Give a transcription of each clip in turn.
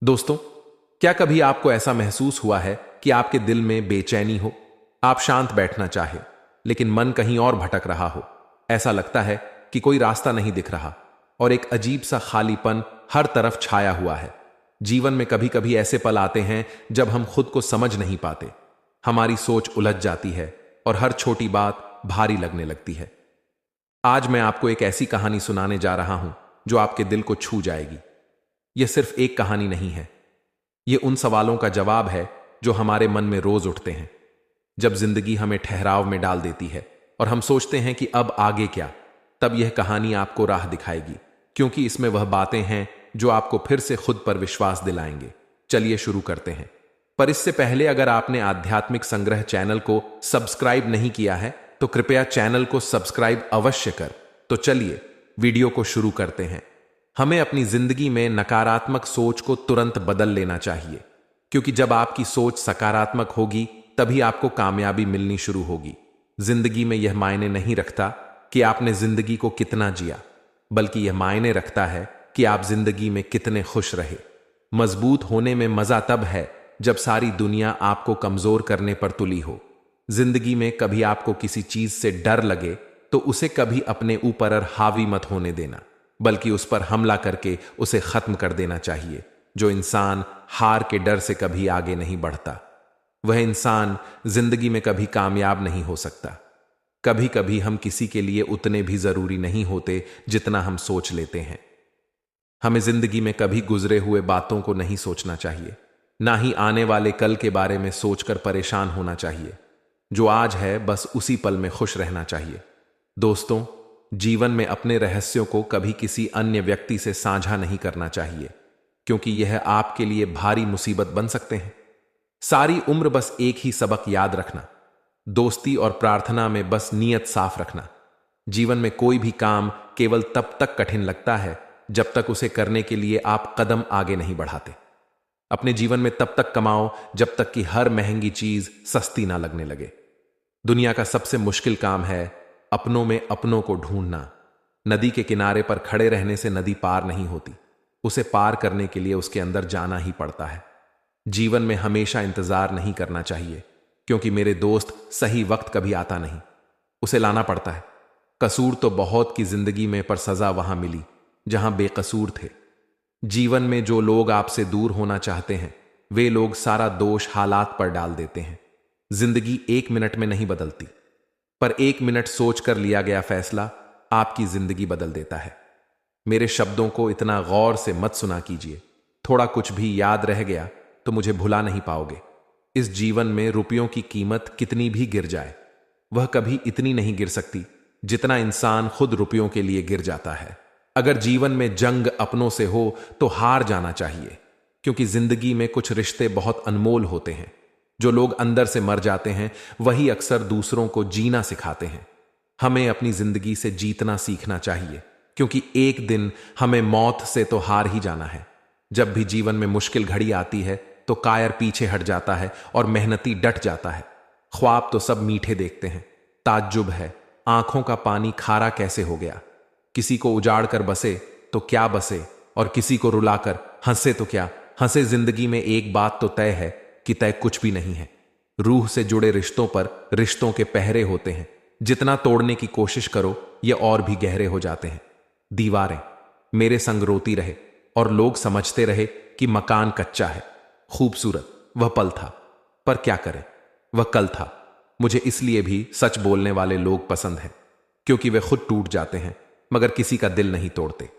दोस्तों, क्या कभी आपको ऐसा महसूस हुआ है कि आपके दिल में बेचैनी हो? आप शांत बैठना चाहे, लेकिन मन कहीं और भटक रहा हो। ऐसा लगता है कि कोई रास्ता नहीं दिख रहा और एक अजीब सा खालीपन हर तरफ छाया हुआ है। जीवन में कभी कभी ऐसे पल आते हैं जब हम खुद को समझ नहीं पाते। हमारी सोच उलझ जाती है और हर छोटी बात भारी लगने लगती है। आज मैं आपको एक ऐसी कहानी सुनाने जा रहा हूं जो आपके दिल को छू जाएगी। यह सिर्फ एक कहानी नहीं है, यह उन सवालों का जवाब है जो हमारे मन में रोज उठते हैं जब जिंदगी हमें ठहराव में डाल देती है और हम सोचते हैं कि अब आगे क्या। तब यह कहानी आपको राह दिखाएगी, क्योंकि इसमें वह बातें हैं जो आपको फिर से खुद पर विश्वास दिलाएंगे। चलिए शुरू करते हैं। पर इससे पहले अगर आपने आध्यात्मिक संग्रह चैनल को सब्सक्राइब नहीं किया है तो कृपया चैनल को सब्सक्राइब अवश्य कर। तो चलिए वीडियो को शुरू करते हैं। हमें अपनी जिंदगी में नकारात्मक सोच को तुरंत बदल लेना चाहिए, क्योंकि जब आपकी सोच सकारात्मक होगी तभी आपको कामयाबी मिलनी शुरू होगी। जिंदगी में यह मायने नहीं रखता कि आपने जिंदगी को कितना जिया, बल्कि यह मायने रखता है कि आप जिंदगी में कितने खुश रहे। मजबूत होने में मजा तब है जब सारी दुनिया आपको कमजोर करने पर तुली हो। जिंदगी में कभी आपको किसी चीज से डर लगे तो उसे कभी अपने ऊपर हावी मत होने देना, बल्कि उस पर हमला करके उसे खत्म कर देना चाहिए। जो इंसान हार के डर से कभी आगे नहीं बढ़ता, वह इंसान जिंदगी में कभी कामयाब नहीं हो सकता। कभी कभी हम किसी के लिए उतने भी जरूरी नहीं होते जितना हम सोच लेते हैं। हमें जिंदगी में कभी गुजरे हुए बातों को नहीं सोचना चाहिए, ना ही आने वाले कल के बारे में सोचकर परेशान होना चाहिए। जो आज है बस उसी पल में खुश रहना चाहिए। दोस्तों, जीवन में अपने रहस्यों को कभी किसी अन्य व्यक्ति से साझा नहीं करना चाहिए, क्योंकि यह आपके लिए भारी मुसीबत बन सकते हैं। सारी उम्र बस एक ही सबक याद रखना, दोस्ती और प्रार्थना में बस नीयत साफ रखना। जीवन में कोई भी काम केवल तब तक कठिन लगता है जब तक उसे करने के लिए आप कदम आगे नहीं बढ़ाते। अपने जीवन में तब तक कमाओ जब तक कि हर महंगी चीज सस्ती ना लगने लगे। दुनिया का सबसे मुश्किल काम है अपनों में अपनों को ढूंढना। नदी के किनारे पर खड़े रहने से नदी पार नहीं होती, उसे पार करने के लिए उसके अंदर जाना ही पड़ता है। जीवन में हमेशा इंतजार नहीं करना चाहिए, क्योंकि मेरे दोस्त सही वक्त कभी आता नहीं, उसे लाना पड़ता है। कसूर तो बहुत की जिंदगी में, पर सजा वहां मिली जहां बेकसूर थे। जीवन में जो लोग आपसे दूर होना चाहते हैं, वे लोग सारा दोष हालात पर डाल देते हैं। जिंदगी एक मिनट में नहीं बदलती, पर एक मिनट सोचकर लिया गया फैसला आपकी जिंदगी बदल देता है। मेरे शब्दों को इतना गौर से मत सुना कीजिए। थोड़ा कुछ भी याद रह गया तो मुझे भुला नहीं पाओगे। इस जीवन में रुपयों की कीमत कितनी भी गिर जाए, वह कभी इतनी नहीं गिर सकती जितना इंसान खुद रुपयों के लिए गिर जाता है। अगर जीवन में जंग अपनों से हो तो हार जाना चाहिए, क्योंकि जिंदगी में कुछ रिश्ते बहुत अनमोल होते हैं। जो लोग अंदर से मर जाते हैं वही अक्सर दूसरों को जीना सिखाते हैं। हमें अपनी जिंदगी से जीतना सीखना चाहिए, क्योंकि एक दिन हमें मौत से तो हार ही जाना है। जब भी जीवन में मुश्किल घड़ी आती है तो कायर पीछे हट जाता है और मेहनती डट जाता है। ख्वाब तो सब मीठे देखते हैं, ताज्जुब है आंखों का पानी खारा कैसे हो गया। किसी को उजाड़ कर बसे तो क्या बसे, और किसी को रुलाकर हंसे तो क्या हंसे। जिंदगी में एक बात तो तय है कि तय कुछ भी नहीं है। रूह से जुड़े रिश्तों पर रिश्तों के पहरे होते हैं। जितना तोड़ने की कोशिश करो ये और भी गहरे हो जाते हैं। दीवारें मेरे संग रोती रहे और लोग समझते रहे कि मकान कच्चा है। खूबसूरत वह पल था, पर क्या करें, वह कल था। मुझे इसलिए भी सच बोलने वाले लोग पसंद हैं, क्योंकि वे खुद टूट जाते हैं मगर किसी का दिल नहीं तोड़ते।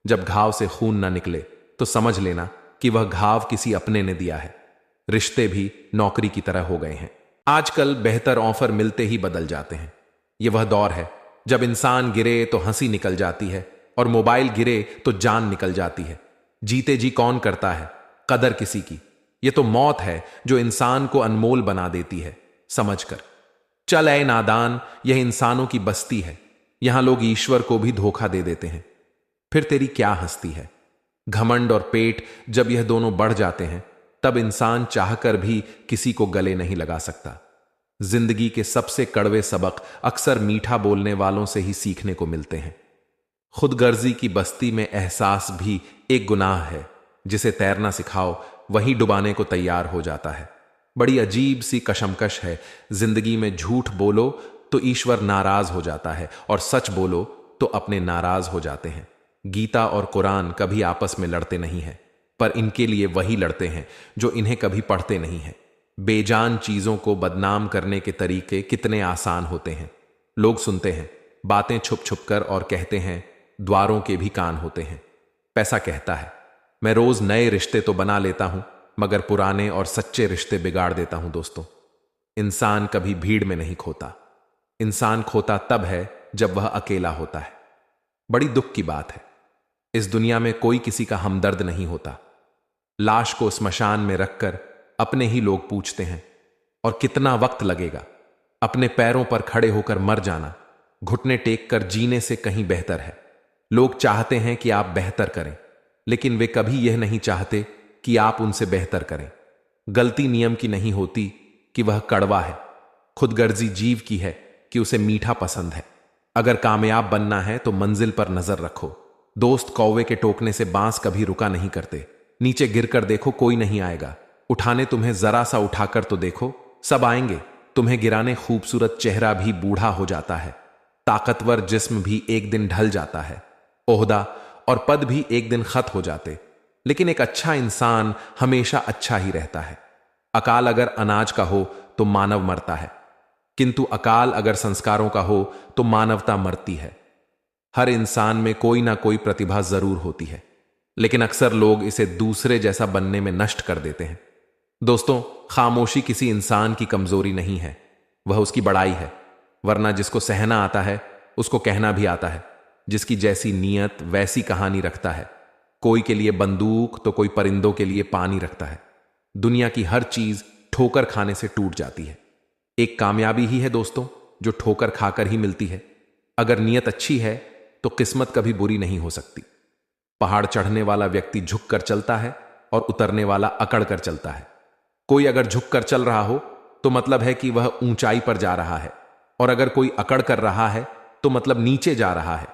जब घाव से खून ना निकले तो समझ लेना कि वह घाव किसी अपने ने दिया है। रिश्ते भी नौकरी की तरह हो गए हैं। आजकल बेहतर ऑफर मिलते ही बदल जाते हैं। यह वह दौर है जब इंसान गिरे तो हंसी निकल जाती है और मोबाइल गिरे तो जान निकल जाती है। जीते जी कौन करता है कदर किसी की। यह तो मौत है जो इंसान को अनमोल बना देती है। समझकर चल ऐ नादान, यह इंसानों की बस्ती है। यहां लोग ईश्वर को भी धोखा दे देते हैं। फिर तेरी क्या हस्ती है। घमंड और पेट जब यह दोनों बढ़ जाते हैं तब इंसान चाहकर भी किसी को गले नहीं लगा सकता। जिंदगी के सबसे कड़वे सबक अक्सर मीठा बोलने वालों से ही सीखने को मिलते हैं। खुदगर्जी की बस्ती में एहसास भी एक गुनाह है, जिसे तैरना सिखाओ वही डुबाने को तैयार हो जाता है। बड़ी अजीब सी कशमकश है, जिंदगी में झूठ बोलो तो ईश्वर नाराज हो जाता है और सच बोलो तो अपने नाराज हो जाते हैं। गीता और कुरान कभी आपस में लड़ते नहीं हैं, पर इनके लिए वही लड़ते हैं जो इन्हें कभी पढ़ते नहीं हैं। बेजान चीजों को बदनाम करने के तरीके कितने आसान होते हैं। लोग सुनते हैं बातें छुप छुप कर और कहते हैं द्वारों के भी कान होते हैं। पैसा कहता है मैं रोज नए रिश्ते तो बना लेता हूं, मगर पुराने और सच्चे रिश्ते बिगाड़ देता हूं। दोस्तों, इंसान कभी भीड़ में नहीं खोता। इंसान खोता तब है जब वह अकेला होता है। बड़ी दुख की बात है, इस दुनिया में कोई किसी का हमदर्द नहीं होता। लाश को स्मशान में रखकर अपने ही लोग पूछते हैं और कितना वक्त लगेगा। अपने पैरों पर खड़े होकर मर जाना घुटने टेक कर जीने से कहीं बेहतर है। लोग चाहते हैं कि आप बेहतर करें, लेकिन वे कभी यह नहीं चाहते कि आप उनसे बेहतर करें। गलती नियम की नहीं होती कि वह कड़वा है, खुदगर्जी जीव की है कि उसे मीठा पसंद है। अगर कामयाब बनना है तो मंजिल पर नजर रखो। दोस्त कौवे के टोकने से बांस कभी रुका नहीं करते। नीचे गिरकर देखो, कोई नहीं आएगा। उठाने तुम्हें जरा सा उठाकर तो देखो, सब आएंगे। तुम्हें गिराने खूबसूरत चेहरा भी बूढ़ा हो जाता है, ताकतवर जिस्म भी एक दिन ढल जाता है, ओहदा और पद भी एक दिन खत्म हो जाते, लेकिन एक अच्छा इंसान हमेशा अच्छा ही रहता है। अकाल अगर अनाज का हो तो मानव मरता है, किंतु अकाल अगर संस्कारों का हो तो मानवता मरती है। हर इंसान में कोई ना कोई प्रतिभा जरूर होती है, लेकिन अक्सर लोग इसे दूसरे जैसा बनने में नष्ट कर देते हैं। दोस्तों, खामोशी किसी इंसान की कमजोरी नहीं है, वह उसकी बड़ाई है। वरना जिसको सहना आता है उसको कहना भी आता है। जिसकी जैसी नीयत वैसी कहानी रखता है। कोई के लिए बंदूक तो कोई परिंदों के लिए पानी रखता है। दुनिया की हर चीज ठोकर खाने से टूट जाती है। एक कामयाबी ही है दोस्तों जो ठोकर खाकर ही मिलती है। अगर नीयत अच्छी है तो किस्मत कभी बुरी नहीं हो सकती। पहाड़ चढ़ने वाला व्यक्ति झुक कर चलता है और उतरने वाला अकड़ कर चलता है। कोई अगर झुक कर चल रहा हो तो मतलब है कि वह ऊंचाई पर जा रहा है, और अगर कोई अकड़ कर रहा है तो मतलब नीचे जा रहा है।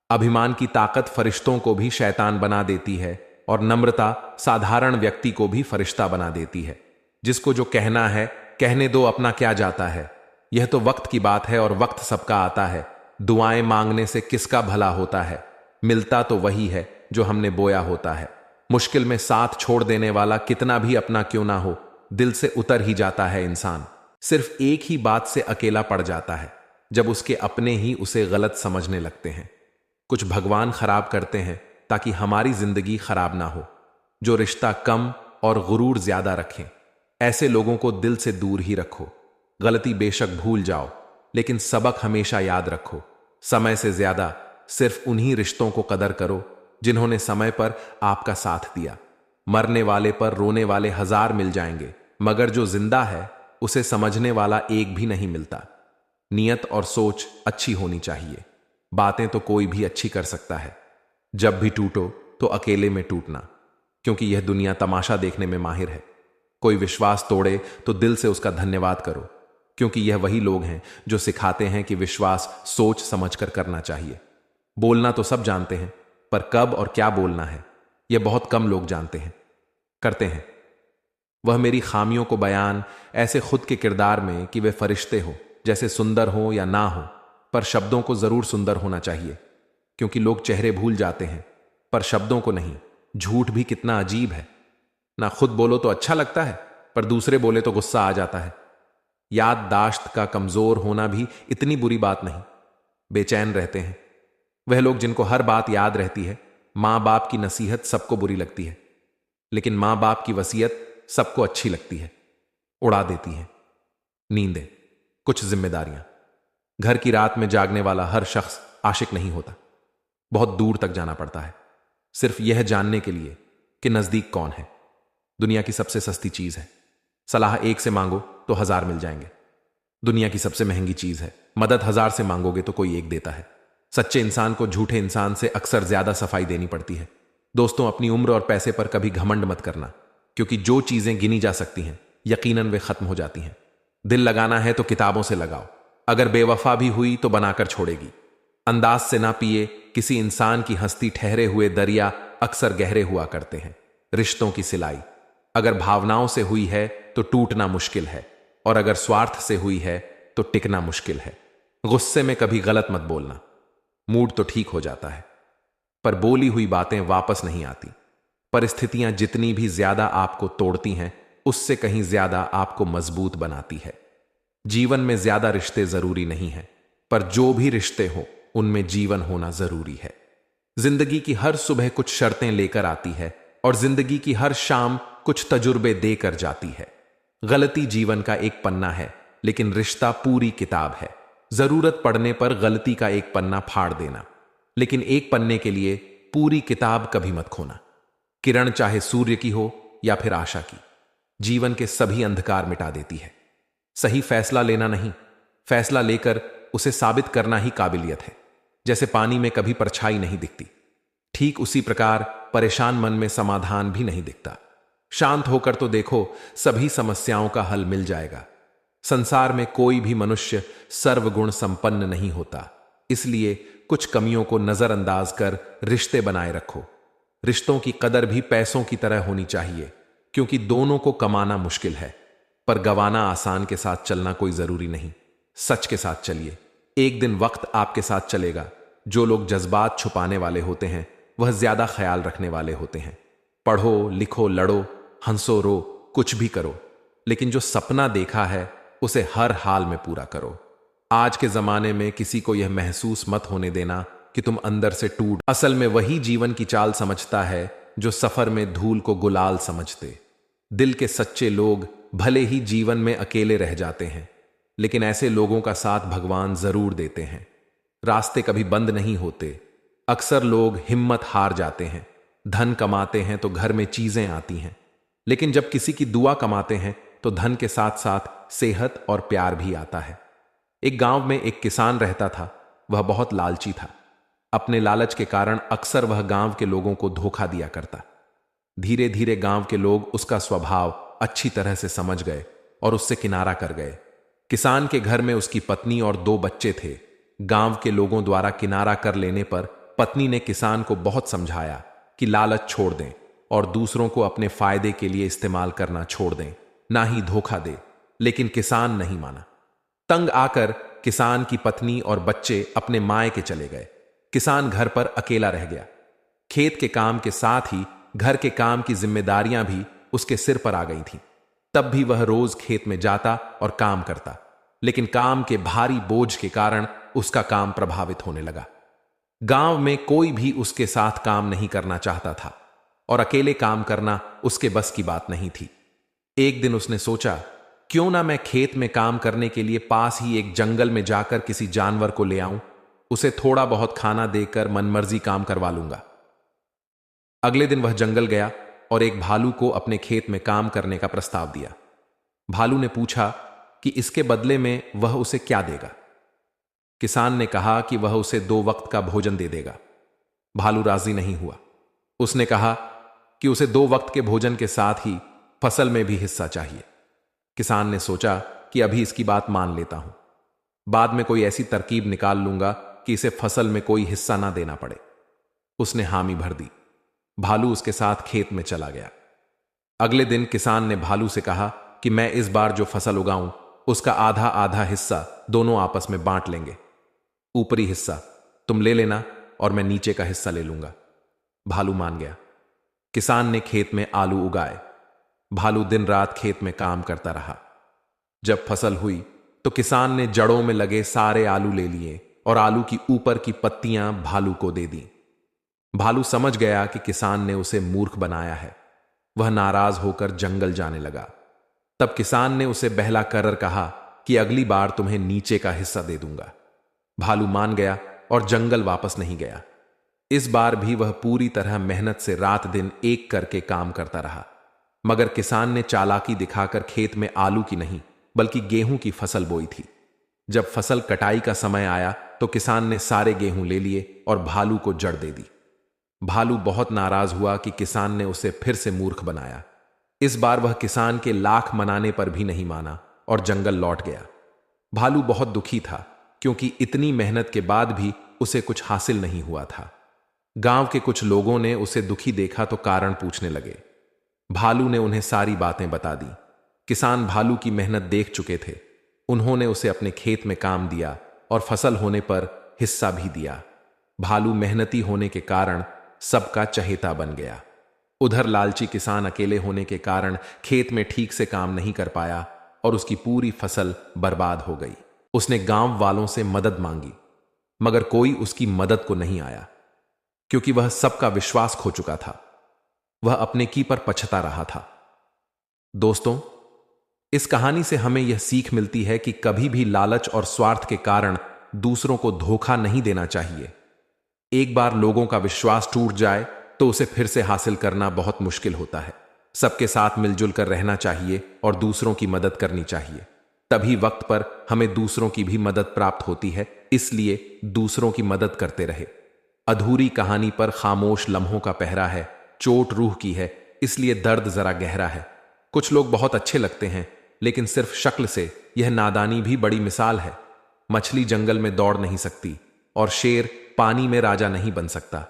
अभिमान की ताकत फरिश्तों को भी शैतान बना देती है, और नम्रता साधारण व्यक्ति को भी फरिश्ता बना देती है। जिसको जो कहना है कहने दो, अपना क्या जाता है। यह तो वक्त की बात है और वक्त सबका आता है। दुआएं मांगने से किसका भला होता है, मिलता तो वही है जो हमने बोया होता है। मुश्किल में साथ छोड़ देने वाला कितना भी अपना क्यों ना हो, दिल से उतर ही जाता है इंसान। सिर्फ एक ही बात से अकेला पड़ जाता है, जब उसके अपने ही उसे गलत समझने लगते हैं। कुछ भगवान खराब करते हैं ताकि हमारी जिंदगी खराब ना हो। जो रिश्ता कम और गुरूर ज्यादा रखें, ऐसे लोगों को दिल से दूर ही रखो। गलती बेशक भूल जाओ, लेकिन सबक हमेशा याद रखो। समय से ज्यादा सिर्फ उन्हीं रिश्तों को कदर करो जिन्होंने समय पर आपका साथ दिया। मरने वाले पर रोने वाले 1000 मिल जाएंगे, मगर जो जिंदा है उसे समझने वाला एक भी नहीं मिलता। नियत और सोच अच्छी होनी चाहिए। बातें तो कोई भी अच्छी कर सकता है। जब भी टूटो तो अकेले में टूटना, क्योंकि यह दुनिया तमाशा देखने में माहिर है। कोई विश्वास तोड़े तो दिल से उसका धन्यवाद करो, क्योंकि यह वही लोग हैं जो सिखाते हैं कि विश्वास सोच समझकर करना चाहिए। बोलना तो सब जानते हैं, पर कब और क्या बोलना है यह बहुत कम लोग जानते हैं, करते हैं। वह मेरी खामियों को बयान ऐसे खुद के किरदार में कि वे फरिश्ते हो, जैसे सुंदर हो या ना हो, पर शब्दों को जरूर सुंदर होना चाहिए, क्योंकि लोग चेहरे भूल जाते हैं पर शब्दों को नहीं। झूठ भी कितना अजीब है, ना खुद बोलो तो अच्छा लगता है, पर दूसरे बोले तो गुस्सा आ जाता है। याददाश्त का कमजोर होना भी इतनी बुरी बात नहीं। बेचैन रहते हैं वह लोग जिनको हर बात याद रहती है। मां बाप की नसीहत सबको बुरी लगती है, लेकिन मां बाप की वसीयत सबको अच्छी लगती है, उड़ा देती है। नींदें, कुछ जिम्मेदारियां। घर की रात में जागने वाला हर शख्स आशिक नहीं होता। बहुत दूर तक जाना पड़ता है सिर्फ यह जानने के लिए कि नजदीक कौन है। दुनिया की सबसे सस्ती चीज है, सलाह एक से मांगो तो 1000 मिल जाएंगे। दुनिया की सबसे महंगी चीज है, मदद 1000 से मांगोगे तो कोई एक देता है। सच्चे इंसान को झूठे इंसान से अक्सर ज्यादा सफाई देनी पड़ती है। दोस्तों, अपनी उम्र और पैसे पर कभी घमंड मत करना, क्योंकि जो चीजें गिनी जा सकती हैं यकीनन वे खत्म हो जाती हैं। दिल लगाना है तो किताबों से लगाओ, अगर बेवफा भी हुई तो बनाकर छोड़ेगी। अंदाज से ना पिए किसी इंसान की हस्ती, ठहरे हुए दरिया अक्सर गहरे हुआ करते हैं। रिश्तों की सिलाई। अगर भावनाओं से हुई है तो टूटना मुश्किल है, और अगर स्वार्थ से हुई है तो टिकना मुश्किल है। गुस्से में कभी गलत मत बोलना, मूड तो ठीक हो जाता है, पर बोली हुई बातें वापस नहीं आती। परिस्थितियां जितनी भी ज्यादा आपको तोड़ती हैं, उससे कहीं ज्यादा आपको मजबूत बनाती है। जीवन में ज्यादा रिश्ते जरूरी नहीं है, पर जो भी रिश्ते हो उनमें जीवन होना जरूरी है। जिंदगी की हर सुबह कुछ शर्तें लेकर आती है, और जिंदगी की हर शाम कुछ तजुर्बे देकर जाती है। गलती जीवन का एक पन्ना है, लेकिन रिश्ता पूरी किताब है। जरूरत पड़ने पर गलती का एक पन्ना फाड़ देना, लेकिन एक पन्ने के लिए पूरी किताब कभी मत खोना। किरण चाहे सूर्य की हो या फिर आशा की, जीवन के सभी अंधकार मिटा देती है। सही फैसला लेना नहीं, फैसला लेकर उसे साबित करना ही काबिलियत है। जैसे पानी में कभी परछाई नहीं दिखती, ठीक उसी प्रकार परेशान मन में समाधान भी नहीं दिखता। शांत होकर तो देखो, सभी समस्याओं का हल मिल जाएगा। संसार में कोई भी मनुष्य सर्वगुण संपन्न नहीं होता, इसलिए कुछ कमियों को नजरअंदाज कर रिश्ते बनाए रखो। रिश्तों की कदर भी पैसों की तरह होनी चाहिए, क्योंकि दोनों को कमाना मुश्किल है, पर गंवाना आसान। के साथ चलना कोई जरूरी नहीं, सच के साथ चलिए। एक दिन वक्त आपके साथ चलेगा। जो लोग जज्बात छुपाने वाले होते हैं, वह ज्यादा ख्याल रखने वाले होते हैं। पढ़ो, लिखो, लड़ो, हंसो, रो, कुछ भी करो, लेकिन जो सपना देखा है उसे हर हाल में पूरा करो। आज के जमाने में किसी को यह महसूस मत होने देना कि तुम अंदर से टूट। असल में वही जीवन की चाल समझता है जो सफर में धूल को गुलाल समझते। दिल के सच्चे लोग भले ही जीवन में अकेले रह जाते हैं, लेकिन ऐसे लोगों का साथ भगवान जरूर देते हैं। रास्ते कभी बंद नहीं होते। अक्सर लोग हिम्मत हार जाते हैं। धन कमाते हैं तो घर में चीजें आती हैं, लेकिन जब किसी की दुआ कमाते हैं तो धन के साथ साथ सेहत और प्यार भी आता है। एक गांव में एक किसान रहता था। वह बहुत लालची था। अपने लालच के कारण अक्सर वह गांव के लोगों को धोखा दिया करता। धीरे धीरे गांव के लोग उसका स्वभाव अच्छी तरह से समझ गए और उससे किनारा कर गए। किसान के घर में उसकी पत्नी और 2 बच्चे थे। गांव के लोगों द्वारा किनारा कर लेने पर पत्नी ने किसान को बहुत समझाया कि लालच छोड़ दें और दूसरों को अपने फायदे के लिए इस्तेमाल करना छोड़ दें, ना ही धोखा दे। लेकिन किसान नहीं माना। तंग आकर किसान की पत्नी और बच्चे अपने मायके चले गए। किसान घर पर अकेला रह गया। खेत के काम के साथ ही घर के काम की जिम्मेदारियां भी उसके सिर पर आ गई थीं। तब भी वह रोज खेत में जाता और काम करता, लेकिन काम के भारी बोझ के कारण उसका काम प्रभावित होने लगा। गांव में कोई भी उसके साथ काम नहीं करना चाहता था और अकेले काम करना उसके बस की बात नहीं थी। एक दिन उसने सोचा, क्यों ना मैं खेत में काम करने के लिए पास ही एक जंगल में जाकर किसी जानवर को ले आऊं, उसे थोड़ा बहुत खाना देकर मनमर्जी काम करवा लूंगा। अगले दिन वह जंगल गया और एक भालू को अपने खेत में काम करने का प्रस्ताव दिया। भालू ने पूछा कि इसके बदले में वह उसे क्या देगा। किसान ने कहा कि वह उसे 2 वक्त का भोजन दे देगा। भालू राजी नहीं हुआ। उसने कहा कि उसे 2 वक्त के भोजन के साथ ही फसल में भी हिस्सा चाहिए। किसान ने सोचा कि अभी इसकी बात मान लेता हूं, बाद में कोई ऐसी तरकीब निकाल लूंगा कि इसे फसल में कोई हिस्सा ना देना पड़े। उसने हामी भर दी। भालू उसके साथ खेत में चला गया। अगले दिन किसान ने भालू से कहा कि मैं इस बार जो फसल उगाऊं उसका आधा आधा हिस्सा दोनों आपस में बांट लेंगे। ऊपरी हिस्सा तुम ले लेना और मैं नीचे का हिस्सा ले लूंगा। भालू मान गया। किसान ने खेत में आलू उगाए। भालू दिन रात खेत में काम करता रहा। जब फसल हुई तो किसान ने जड़ों में लगे सारे आलू ले लिए और आलू की ऊपर की पत्तियां भालू को दे दी। भालू समझ गया कि किसान ने उसे मूर्ख बनाया है। वह नाराज होकर जंगल जाने लगा। तब किसान ने उसे बहला कर कहा कि अगली बार तुम्हें नीचे का हिस्सा दे दूंगा। भालू मान गया और जंगल वापस नहीं गया। इस बार भी वह पूरी तरह मेहनत से रात दिन एक करके काम करता रहा, मगर किसान ने चालाकी दिखाकर खेत में आलू की नहीं बल्कि गेहूं की फसल बोई थी। जब फसल कटाई का समय आया तो किसान ने सारे गेहूं ले लिए और भालू को जड़ दे दी। भालू बहुत नाराज हुआ कि किसान ने उसे फिर से मूर्ख बनाया। इस बार वह किसान के लाख मनाने पर भी नहीं माना और जंगल लौट गया। भालू बहुत दुखी था, क्योंकि इतनी मेहनत के बाद भी उसे कुछ हासिल नहीं हुआ था। गांव के कुछ लोगों ने उसे दुखी देखा तो कारण पूछने लगे। भालू ने उन्हें सारी बातें बता दी। किसान भालू की मेहनत देख चुके थे। उन्होंने उसे अपने खेत में काम दिया और फसल होने पर हिस्सा भी दिया। भालू मेहनती होने के कारण सबका चहेता बन गया। उधर लालची किसान अकेले होने के कारण खेत में ठीक से काम नहीं कर पाया और उसकी पूरी फसल बर्बाद हो गई। उसने गांव वालों से मदद मांगी, मगर कोई उसकी मदद को नहीं आया, क्योंकि वह सबका विश्वास खो चुका था। वह अपने की पर पछता रहा था। दोस्तों, इस कहानी से हमें यह सीख मिलती है कि कभी भी लालच और स्वार्थ के कारण दूसरों को धोखा नहीं देना चाहिए। एक बार लोगों का विश्वास टूट जाए तो उसे फिर से हासिल करना बहुत मुश्किल होता है। सबके साथ मिलजुल कर रहना चाहिए और दूसरों की मदद करनी चाहिए। तभी वक्त पर हमें दूसरों की भी मदद प्राप्त होती है। इसलिए दूसरों की मदद करते रहे। अधूरी कहानी पर खामोश लम्हों का पहरा है। चोट रूह की है, इसलिए दर्द जरा गहरा है। कुछ लोग बहुत अच्छे लगते हैं, लेकिन सिर्फ शक्ल से यह नादानी भी बड़ी मिसाल है। मछली जंगल में दौड़ नहीं सकती और शेर पानी में राजा नहीं बन सकता।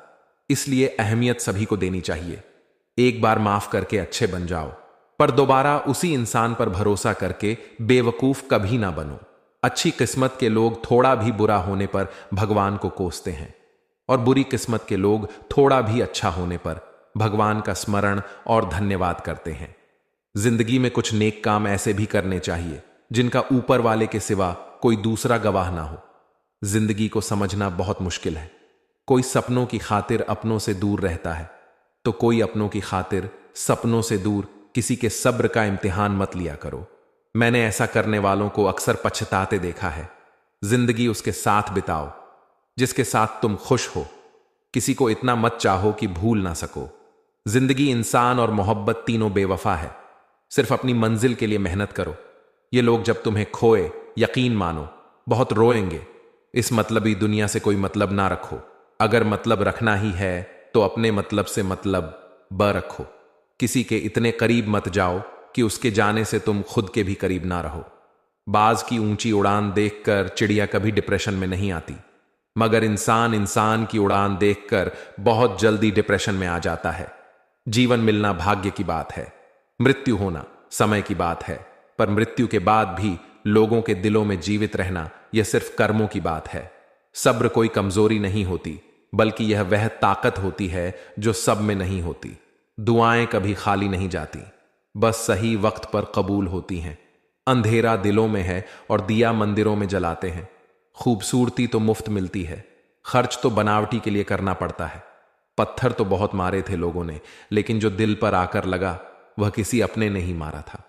इसलिए अहमियत सभी को देनी चाहिए। एक बार माफ करके अच्छे बन जाओ, पर दोबारा उसी इंसान पर भरोसा करके बेवकूफ कभी ना बनो। अच्छी किस्मत के लोग थोड़ा भी बुरा होने पर भगवान को कोसते हैं, और बुरी किस्मत के लोग थोड़ा भी अच्छा होने पर भगवान का स्मरण और धन्यवाद करते हैं। जिंदगी में कुछ नेक काम ऐसे भी करने चाहिए जिनका ऊपर वाले के सिवा कोई दूसरा गवाह ना हो। जिंदगी को समझना बहुत मुश्किल है। कोई सपनों की खातिर अपनों से दूर रहता है, तो कोई अपनों की खातिर सपनों से दूर किसी के सब्र का इम्तिहान मत लिया करो। मैंने ऐसा करने वालों को अक्सर पछताते देखा है। जिंदगी उसके साथ बिताओ जिसके साथ तुम खुश हो। किसी को इतना मत चाहो कि भूल ना सको। जिंदगी, इंसान और मोहब्बत तीनों बेवफा है। सिर्फ अपनी मंजिल के लिए मेहनत करो। ये लोग जब तुम्हें खोए, यकीन मानो बहुत रोएंगे। इस मतलबी दुनिया से कोई मतलब ना रखो। अगर मतलब रखना ही है तो अपने मतलब से मतलब ब रखो। किसी के इतने करीब मत जाओ कि उसके जाने से तुम खुद के भी करीब ना रहो। बाज की ऊंची उड़ान देखकर चिड़िया कभी डिप्रेशन में नहीं आती, मगर इंसान इंसान की उड़ान देखकर बहुत जल्दी डिप्रेशन में आ जाता है। जीवन मिलना भाग्य की बात है, मृत्यु होना समय की बात है, पर मृत्यु के बाद भी लोगों के दिलों में जीवित रहना यह सिर्फ कर्मों की बात है। सब्र कोई कमजोरी नहीं होती, बल्कि यह वह ताकत होती है जो सब में नहीं होती। दुआएं कभी खाली नहीं जाती, बस सही वक्त पर कबूल होती हैं। अंधेरा दिलों में है और दिया मंदिरों में जलाते हैं। खूबसूरती तो मुफ्त मिलती है, खर्च तो बनावटी के लिए करना पड़ता है। पत्थर तो बहुत मारे थे लोगों ने, लेकिन जो दिल पर आकर लगा वह किसी अपने ने ही मारा था।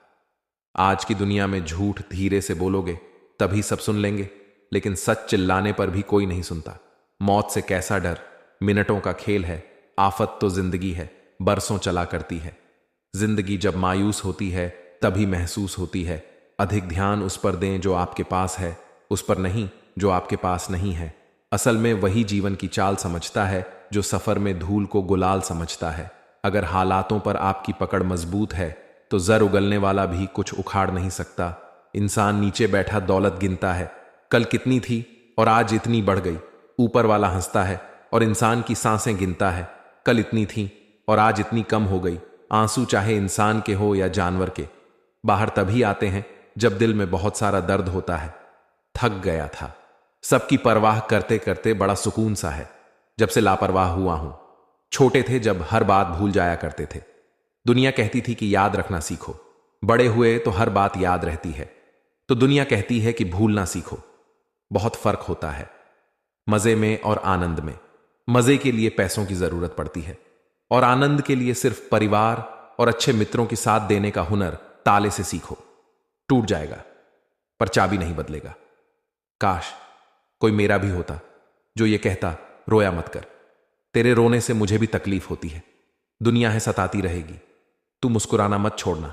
आज की दुनिया में झूठ धीरे से बोलोगे तभी सब सुन लेंगे, लेकिन सच चिल्लाने पर भी कोई नहीं सुनता। मौत से कैसा डर, मिनटों का खेल है। आफत तो जिंदगी है, बरसों चला करती है। जिंदगी जब मायूस होती है तभी महसूस होती है। अधिक ध्यान उस पर दें जो आपके पास है, उस पर नहीं जो आपके पास नहीं है। असल में वही जीवन की चाल समझता है जो सफर में धूल को गुलाल समझता है। अगर हालातों पर आपकी पकड़ मजबूत है तो जर उगलने वाला भी कुछ उखाड़ नहीं सकता। इंसान नीचे बैठा दौलत गिनता है, कल कितनी थी और आज इतनी बढ़ गई। ऊपर वाला हंसता है और इंसान की सांसें गिनता है, कल इतनी थी और आज इतनी कम हो गई। आंसू चाहे इंसान के हो या जानवर के, बाहर तभी आते हैं जब दिल में बहुत सारा दर्द होता है। थक गया था, सबकी परवाह करते करते बड़ा सुकून सा है। जब से लापरवाह हुआ हूं। छोटे थे जब हर बात भूल जाया करते थे। दुनिया कहती थी कि याद रखना सीखो। बड़े हुए तो हर बात याद रहती है, तो दुनिया कहती है कि भूलना सीखो। बहुत फर्क होता है मजे में और आनंद में। मजे के लिए पैसों की जरूरत पड़ती है और आनंद के लिए सिर्फ परिवार और अच्छे मित्रों की साथ देने का हुनर ताले से सीखो। टूट जाएगा पर चाबी नहीं बदलेगा। काश कोई मेरा भी होता जो ये कहता, रोया मत कर, तेरे रोने से मुझे भी तकलीफ होती है। दुनिया है सताती रहेगी, तू मुस्कुराना मत छोड़ना।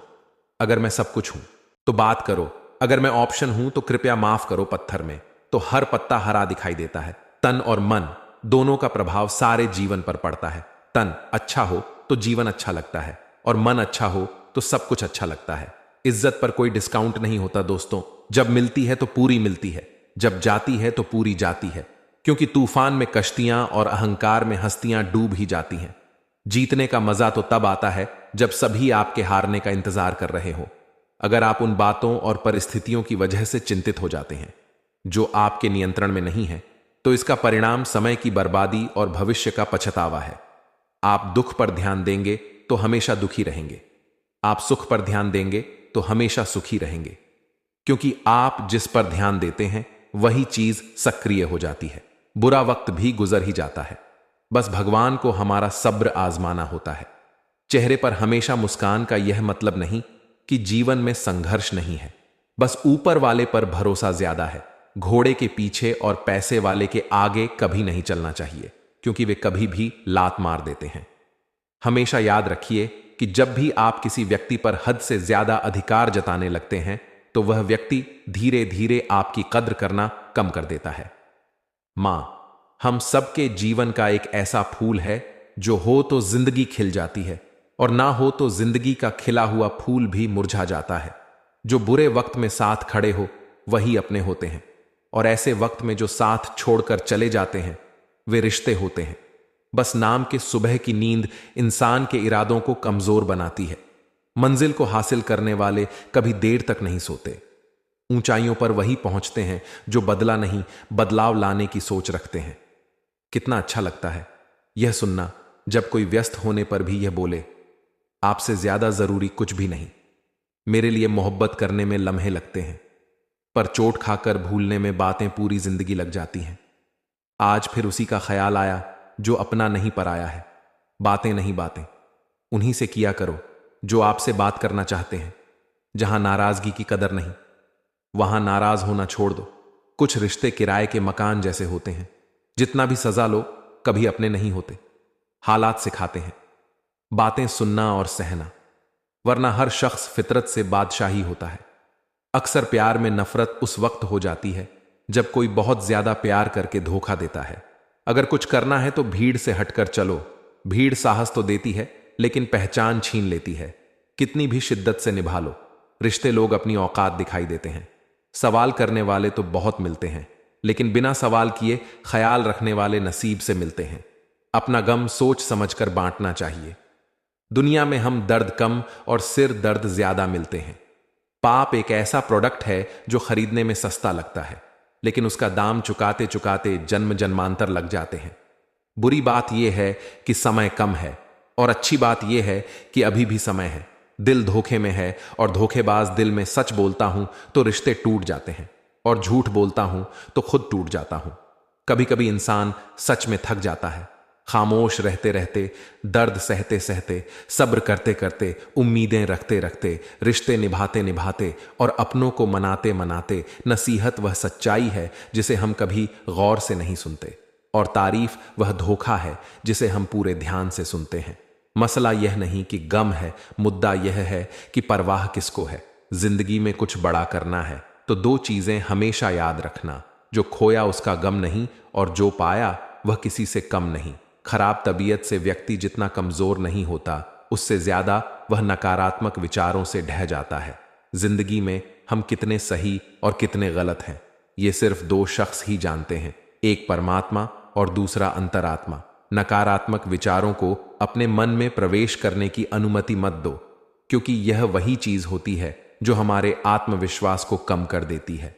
अगर मैं सब कुछ हूं तो बात करो, अगर मैं ऑप्शन हूं तो कृपया माफ करो। पत्थर में तो हर पत्ता हरा दिखाई देता है। तन और मन दोनों का प्रभाव सारे जीवन पर पड़ता है। तन अच्छा हो तो जीवन अच्छा लगता है और मन अच्छा हो तो सब कुछ अच्छा लगता है। इज्जत पर कोई डिस्काउंट नहीं होता दोस्तों। जब मिलती है तो पूरी मिलती है, जब जाती है तो पूरी जाती है। क्योंकि तूफान में कश्तियां और अहंकार में हस्तियां डूब ही जाती हैं। जीतने का मजा तो तब आता है जब सभी आपके हारने का इंतजार कर रहे हो। अगर आप उन बातों और परिस्थितियों की वजह से चिंतित हो जाते हैं जो आपके नियंत्रण में नहीं है, तो इसका परिणाम समय की बर्बादी और भविष्य का पछतावा है। आप दुख पर ध्यान देंगे तो हमेशा दुखी रहेंगे। आप सुख पर ध्यान देंगे तो हमेशा सुखी रहेंगे, क्योंकि आप जिस पर ध्यान देते हैं वही चीज सक्रिय हो जाती है। बुरा वक्त भी गुजर ही जाता है, बस भगवान को हमारा सब्र आजमाना होता है। चेहरे पर हमेशा मुस्कान का यह मतलब नहीं कि जीवन में संघर्ष नहीं है, बस ऊपर वाले पर भरोसा ज्यादा है। घोड़े के पीछे और पैसे वाले के आगे कभी नहीं चलना चाहिए, क्योंकि वे कभी भी लात मार देते हैं। हमेशा याद रखिए कि जब भी आप किसी व्यक्ति पर हद से ज्यादा अधिकार जताने लगते हैं तो वह व्यक्ति धीरे धीरे आपकी कद्र करना कम कर देता है। मां हम सबके जीवन का एक ऐसा फूल है जो हो तो जिंदगी खिल जाती है और ना हो तो जिंदगी का खिला हुआ फूल भी मुरझा जाता है। जो बुरे वक्त में साथ खड़े हो वही अपने होते हैं, और ऐसे वक्त में जो साथ छोड़कर चले जाते हैं वे रिश्ते होते हैं। बस नाम के सुबह की नींद इंसान के इरादों को कमजोर बनाती है। मंजिल को हासिल करने वाले कभी देर तक नहीं सोते। ऊंचाइयों पर वही पहुंचते हैं जो बदला नहीं, बदलाव लाने की सोच रखते हैं। कितना अच्छा लगता है यह सुनना जब कोई व्यस्त होने पर भी यह बोले, आपसे ज्यादा जरूरी कुछ भी नहीं। मेरे लिए मोहब्बत करने में लम्हे लगते हैं, पर चोट खाकर भूलने में बातें पूरी जिंदगी लग जाती हैं। आज फिर उसी का ख्याल आया जो अपना नहीं पराया है। बातें नहीं बातें उन्हीं से किया करो जो आपसे बात करना चाहते हैं। जहां नाराजगी की कदर नहीं वहां नाराज होना छोड़ दो। कुछ रिश्ते किराए के मकान जैसे होते हैं, जितना भी सजा लो कभी अपने नहीं होते। हालात सिखाते हैं बातें सुनना और सहना, वरना हर शख्स फितरत से बादशाही होता है। अक्सर प्यार में नफरत उस वक्त हो जाती है जब कोई बहुत ज्यादा प्यार करके धोखा देता है। अगर कुछ करना है तो भीड़ से हटकर चलो। भीड़ साहस तो देती है लेकिन पहचान छीन लेती है। कितनी भी शिद्दत से निभा लो, रिश्ते लोग अपनी औकात दिखाई देते हैं। सवाल करने वाले तो बहुत मिलते हैं, लेकिन बिना सवाल किए ख्याल रखने वाले नसीब से मिलते हैं। अपना गम सोच समझकर बांटना चाहिए। दुनिया में हम दर्द कम और सिर दर्द ज्यादा मिलते हैं। पाप एक ऐसा प्रोडक्ट है जो खरीदने में सस्ता लगता है, लेकिन उसका दाम चुकाते चुकाते जन्म जन्मांतर लग जाते हैं। बुरी बात यह है कि समय कम है, और अच्छी बात यह है कि अभी भी समय है। दिल धोखे में है, और धोखेबाज दिल में सच बोलता हूं तो रिश्ते टूट जाते हैं, और झूठ बोलता हूं तो खुद टूट जाता हूं। कभी कभी इंसान सच में थक जाता है। खामोश रहते रहते, दर्द सहते सहते, सब्र करते करते, उम्मीदें रखते रखते, रिश्ते निभाते निभाते और अपनों को मनाते मनाते, नसीहत वह सच्चाई है जिसे हम कभी गौर से नहीं सुनते, और तारीफ वह धोखा है जिसे हम पूरे ध्यान से सुनते हैं। मसला यह नहीं कि गम है, मुद्दा यह है कि परवाह किसको है। जिंदगी में कुछ बड़ा करना है तो दो चीजें हमेशा याद रखना, जो खोया उसका गम नहीं, और जो पाया वह किसी से कम नहीं। खराब तबीयत से व्यक्ति जितना कमजोर नहीं होता, उससे ज्यादा वह नकारात्मक विचारों से ढह जाता है। जिंदगी में हम कितने सही और कितने गलत हैं, ये सिर्फ दो शख्स ही जानते हैं, एक परमात्मा और दूसरा अंतरात्मा। नकारात्मक विचारों को अपने मन में प्रवेश करने की अनुमति मत दो, क्योंकि यह वही चीज होती है जो हमारे आत्मविश्वास को कम कर देती है।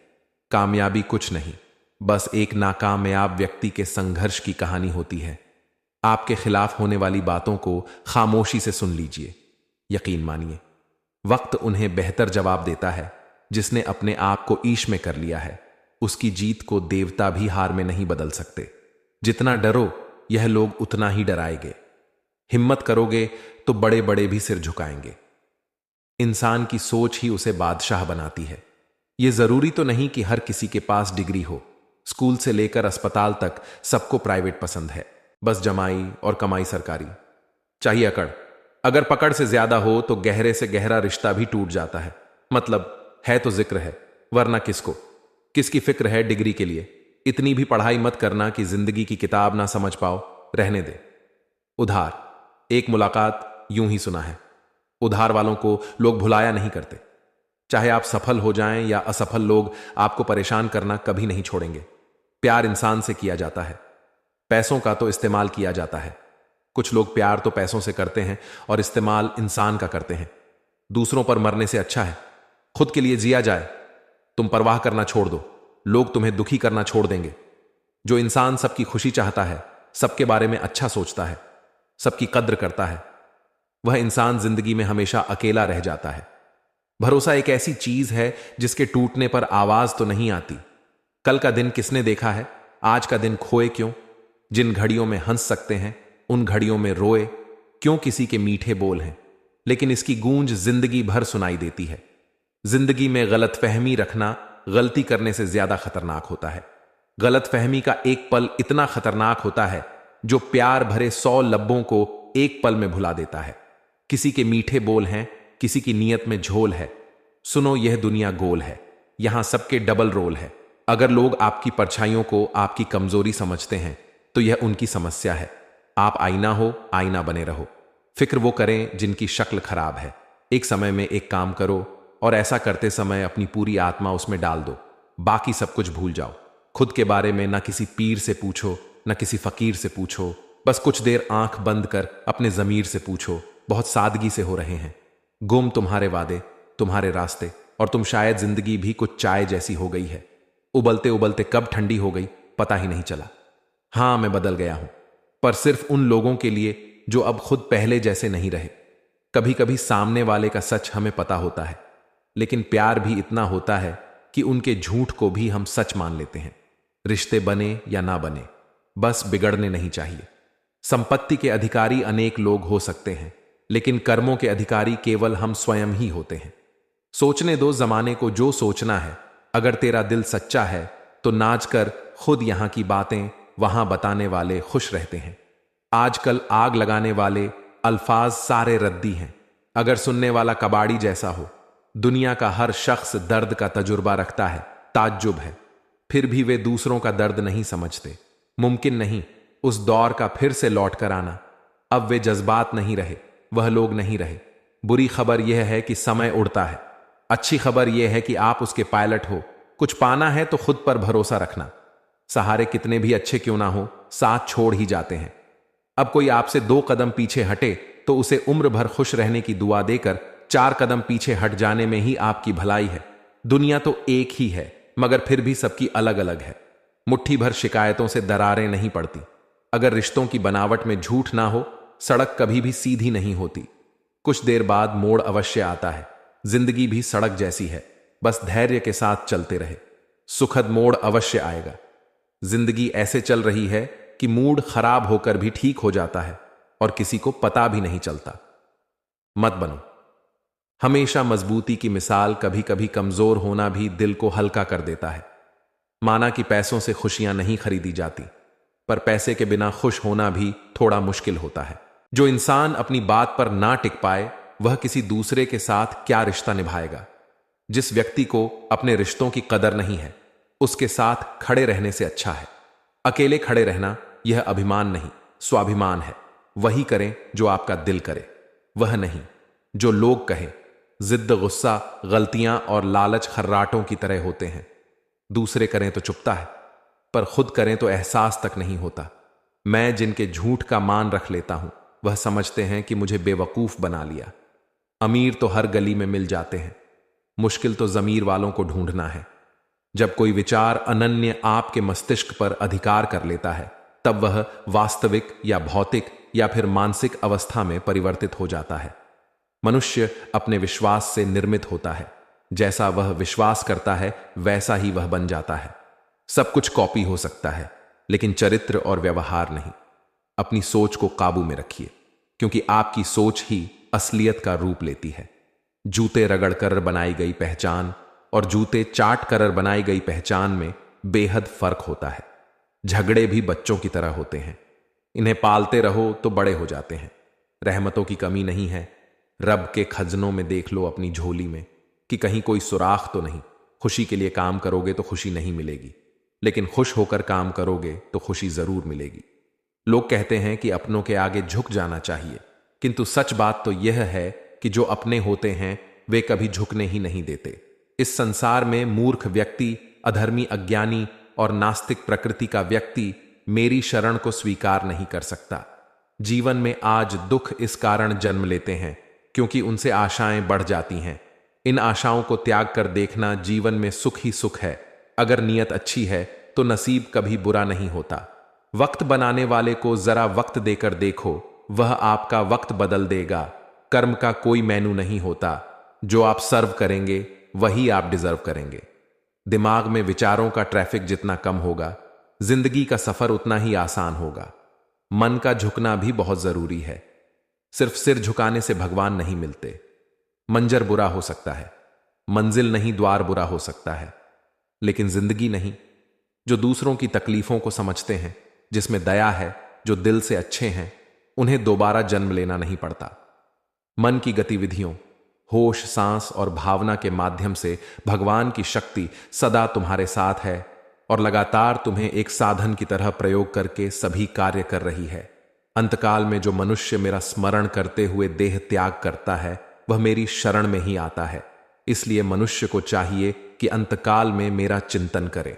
कामयाबी कुछ नहीं, बस एक नाकामयाब व्यक्ति के संघर्ष की कहानी होती है। आपके खिलाफ होने वाली बातों को खामोशी से सुन लीजिए। यकीन मानिए, वक्त उन्हें बेहतर जवाब देता है। जिसने अपने आप को ईश में कर लिया है, उसकी जीत को देवता भी हार में नहीं बदल सकते। जितना डरो यह लोग उतना ही डराएंगे। हिम्मत करोगे तो बड़े बड़े भी सिर झुकाएंगे। इंसान की सोच ही उसे बादशाह बनाती है। यह जरूरी तो नहीं कि हर किसी के पास डिग्री हो। स्कूल से लेकर अस्पताल तक सबको प्राइवेट पसंद है, बस जमाई और कमाई सरकारी। चाहिए अकड़। अगर पकड़ से ज्यादा हो तो गहरे से गहरा रिश्ता भी टूट जाता है। मतलब है तो जिक्र है, वरना किसकी फिक्र है डिग्री के लिए। इतनी भी पढ़ाई मत करना कि जिंदगी की किताब ना समझ पाओ, रहने दे। उधार, एक मुलाकात यूं ही सुना है। उधार वालों को लोग भुलाया नहीं करते। चाहे आप सफल हो जाएं या असफल, लोग आपको परेशान करना कभी नहीं छोड़ेंगे। प्यार इंसान से किया जाता है, पैसों का तो इस्तेमाल किया जाता है। कुछ लोग प्यार तो पैसों से करते हैं और इस्तेमाल इंसान का करते हैं। दूसरों पर मरने से अच्छा है खुद के लिए जिया जाए। तुम परवाह करना छोड़ दो, लोग तुम्हें दुखी करना छोड़ देंगे। जो इंसान सबकी खुशी चाहता है, सबके बारे में अच्छा सोचता है, सबकी कद्र करता है, वह इंसान जिंदगी में हमेशा अकेला रह जाता है। भरोसा एक ऐसी चीज है जिसके टूटने पर आवाज तो नहीं आती। कल का दिन किसने देखा है, आज का दिन खोए क्यों। जिन घड़ियों में हंस सकते हैं उन घड़ियों में रोए क्यों। किसी के मीठे बोल हैं लेकिन इसकी गूंज जिंदगी भर सुनाई देती है। जिंदगी में गलतफहमी रखना गलती करने से ज्यादा खतरनाक होता है। गलतफहमी का एक पल इतना खतरनाक होता है जो प्यार भरे 100 लब्बों को एक पल में भुला देता है। किसी के मीठे बोल हैं, किसी की नीयत में झोल है। सुनो, यह दुनिया गोल है, यहां सबके डबल रोल है। अगर लोग आपकी परछाइयों को आपकी कमजोरी समझते हैं तो यह उनकी समस्या है। आप आईना हो, आईना बने रहो। फिक्र वो करें जिनकी शक्ल खराब है। एक समय में एक काम करो और ऐसा करते समय अपनी पूरी आत्मा उसमें डाल दो। बाकी सब कुछ भूल जाओ। खुद के बारे में ना किसी पीर से पूछो, ना किसी फकीर से पूछो। बस कुछ देर आंख बंद कर अपने जमीर से पूछो, बहुत सादगी से हो रहे हैं गुम तुम्हारे वादे, तुम्हारे रास्ते, और तुम शायद जिंदगी भी कुछ चाय जैसी हो गई है। उबलते उबलते कब ठंडी हो गई पता ही नहीं चला। हां, मैं बदल गया हूं, पर सिर्फ उन लोगों के लिए जो अब खुद पहले जैसे नहीं रहे। कभी कभी सामने वाले का सच हमें पता होता है, लेकिन प्यार भी इतना होता है कि उनके झूठ को भी हम सच मान लेते हैं। रिश्ते बने या ना बने, बस बिगड़ने नहीं चाहिए। संपत्ति के अधिकारी अनेक लोग हो सकते हैं, लेकिन कर्मों के अधिकारी केवल हम स्वयं ही होते हैं। सोचने दो जमाने को जो सोचना है। अगर तेरा दिल सच्चा है तो नाच कर खुद यहां की बातें वहां बताने वाले खुश रहते हैं। आजकल आग लगाने वाले अल्फाज सारे रद्दी हैं। अगर सुनने वाला कबाड़ी जैसा हो, दुनिया का हर शख्स दर्द का तजुर्बा रखता है, ताज्जुब है, फिर भी वे दूसरों का दर्द नहीं समझते। मुमकिन नहीं उस दौर का फिर से लौट कर आना। अब वे जज्बात नहीं रहे, वह लोग नहीं रहे। बुरी खबर यह है कि समय उड़ता है। अच्छी खबर यह है कि आप उसके पायलट हो। कुछ पाना है तो खुद पर भरोसा रखना। सहारे कितने भी अच्छे क्यों ना हो, साथ छोड़ ही जाते हैं। अब कोई आपसे 2 कदम पीछे हटे तो उसे उम्र भर खुश रहने की दुआ देकर 4 कदम पीछे हट जाने में ही आपकी भलाई है। दुनिया तो एक ही है, मगर फिर भी सबकी अलग अलग है। मुट्ठी भर शिकायतों से दरारें नहीं पड़ती। अगर रिश्तों की बनावट में झूठ ना हो, सड़क कभी भी सीधी नहीं होती। कुछ देर बाद मोड़ अवश्य आता है। जिंदगी भी सड़क जैसी है, बस धैर्य के साथ चलते रहे। सुखद मोड़ अवश्य आएगा। जिंदगी ऐसे चल रही है कि मूड खराब होकर भी ठीक हो जाता है और किसी को पता भी नहीं चलता। मत बनो हमेशा मजबूती की मिसाल। कभी कभी कमजोर होना भी दिल को हल्का कर देता है। माना कि पैसों से खुशियां नहीं खरीदी जाती, पर पैसे के बिना खुश होना भी थोड़ा मुश्किल होता है। जो इंसान अपनी बात पर ना टिक पाए, वह किसी दूसरे के साथ क्या रिश्ता निभाएगा। जिस व्यक्ति को अपने रिश्तों की कदर नहीं है, उसके साथ खड़े रहने से अच्छा है अकेले खड़े रहना। यह अभिमान नहीं, स्वाभिमान है। वही करें जो आपका दिल करे, वह नहीं जो लोग कहें। जिद्द, गुस्सा, गलतियां और लालच खर्राटों की तरह होते हैं। दूसरे करें तो चुपता है, पर खुद करें तो एहसास तक नहीं होता। मैं जिनके झूठ का मान रख लेता हूं, वह समझते हैं कि मुझे बेवकूफ बना लिया। अमीर तो हर गली में मिल जाते हैं, मुश्किल तो जमीर वालों को ढूंढना है। जब कोई विचार अनन्य आपके मस्तिष्क पर अधिकार कर लेता है, तब वह वास्तविक या भौतिक या फिर मानसिक अवस्था में परिवर्तित हो जाता है। मनुष्य अपने विश्वास से निर्मित होता है। जैसा वह विश्वास करता है वैसा ही वह बन जाता है। सब कुछ कॉपी हो सकता है, लेकिन चरित्र और व्यवहार नहीं। अपनी सोच को काबू में रखिए, क्योंकि आपकी सोच ही असलियत का रूप लेती है। जूते रगड़ कर बनाई गई पहचान और जूते चाट कर बनाई गई पहचान में बेहद फर्क होता है। झगड़े भी बच्चों की तरह होते हैं, इन्हें पालते रहो तो बड़े हो जाते हैं। रहमतों की कमी नहीं है। रब के खजनों में देख लो अपनी झोली में कि कहीं कोई सुराख तो नहीं। खुशी के लिए काम करोगे तो खुशी नहीं मिलेगी, लेकिन खुश होकर काम करोगे तो खुशी जरूर मिलेगी। लोग कहते हैं कि अपनों के आगे झुक जाना चाहिए, किंतु सच बात तो यह है कि जो अपने होते हैं वे कभी झुकने ही नहीं देते। इस संसार में मूर्ख व्यक्ति, अधर्मी, अज्ञानी और नास्तिक प्रकृति का व्यक्ति मेरी शरण को स्वीकार नहीं कर सकता। जीवन में आज दुख इस कारण जन्म लेते हैं क्योंकि उनसे आशाएं बढ़ जाती हैं। इन आशाओं को त्याग कर देखना जीवन में सुख ही सुख है। अगर नीयत अच्छी है तो नसीब कभी बुरा नहीं होता। वक्त बनाने वाले को जरा वक्त देकर देखो, वह आपका वक्त बदल देगा। कर्म का कोई मेनू नहीं होता, जो आप सर्व करेंगे वही आप डिजर्व करेंगे। दिमाग में विचारों का ट्रैफिक जितना कम होगा, जिंदगी का सफर उतना ही आसान होगा। मन का झुकना भी बहुत जरूरी है। सिर्फ सिर झुकाने से भगवान नहीं मिलते। मंजर बुरा हो सकता है, मंजिल नहीं द्वार बुरा हो सकता है, लेकिन जिंदगी नहीं। जो दूसरों की तकलीफों को समझते हैं, जिसमें दया है, जो दिल से अच्छे हैं, उन्हें दोबारा जन्म लेना नहीं पड़ता। मन की गतिविधियों, होश, सांस और भावना के माध्यम से भगवान की शक्ति सदा तुम्हारे साथ है और लगातार तुम्हें एक साधन की तरह प्रयोग करके सभी कार्य कर रही है। अंतकाल में जो मनुष्य मेरा स्मरण करते हुए देह त्याग करता है, वह मेरी शरण में ही आता है। इसलिए मनुष्य को चाहिए कि अंतकाल में मेरा चिंतन करे।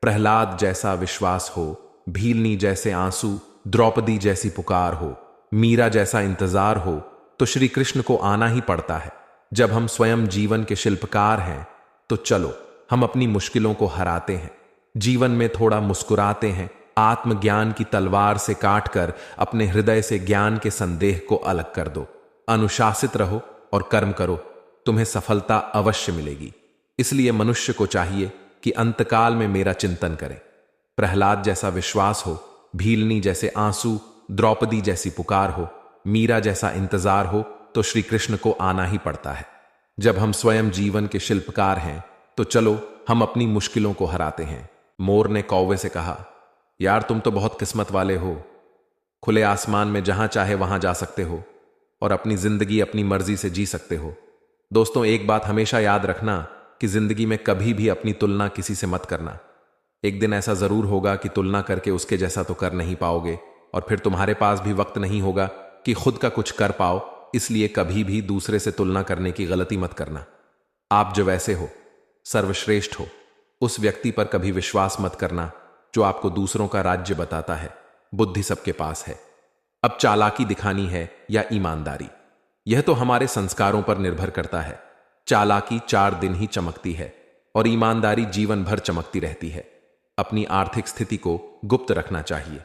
प्रहलाद जैसा विश्वास हो, भीलनी जैसे आंसू, द्रौपदी जैसी पुकार हो, मीरा जैसा इंतजार हो, तो श्री कृष्ण को आना ही पड़ता है। जब हम स्वयं जीवन के शिल्पकार हैं, तो चलो हम अपनी मुश्किलों को हराते हैं, जीवन में थोड़ा मुस्कुराते हैं, आत्मज्ञान की तलवार से काटकर अपने हृदय से ज्ञान के संदेह को अलग कर दो। अनुशासित रहो और कर्म करो, तुम्हें सफलता अवश्य मिलेगी। इसलिए मनुष्य को चाहिए कि अंतकाल में मेरा चिंतन करे। प्रहलाद जैसा विश्वास हो, भीलनी जैसे आंसू, द्रौपदी जैसी पुकार हो, मीरा जैसा इंतजार हो, तो श्री कृष्ण को आना ही पड़ता है। जब हम स्वयं जीवन के शिल्पकार हैं, तो चलो हम अपनी मुश्किलों को हराते हैं। मोर ने कौवे से कहा, यार तुम तो बहुत किस्मत वाले हो, खुले आसमान में जहां चाहे वहां जा सकते हो और अपनी जिंदगी अपनी मर्जी से जी सकते हो। दोस्तों, एक बात हमेशा याद रखना कि जिंदगी में कभी भी अपनी तुलना किसी से मत करना। एक दिन ऐसा जरूर होगा कि तुलना करके उसके जैसा तो कर नहीं पाओगे और फिर तुम्हारे पास भी वक्त नहीं होगा कि खुद का कुछ कर पाओ। इसलिए कभी भी दूसरे से तुलना करने की गलती मत करना। आप जो वैसे हो, सर्वश्रेष्ठ हो, उस व्यक्ति पर कभी विश्वास मत करना जो आपको दूसरों का राज्य बताता है। बुद्धि सबके पास है। अब चालाकी दिखानी है या ईमानदारी, यह तो हमारे संस्कारों पर निर्भर करता है। चालाकी 4 दिन ही चमकती है और ईमानदारी जीवन भर चमकती रहती है। अपनी आर्थिक स्थिति को गुप्त रखना चाहिए।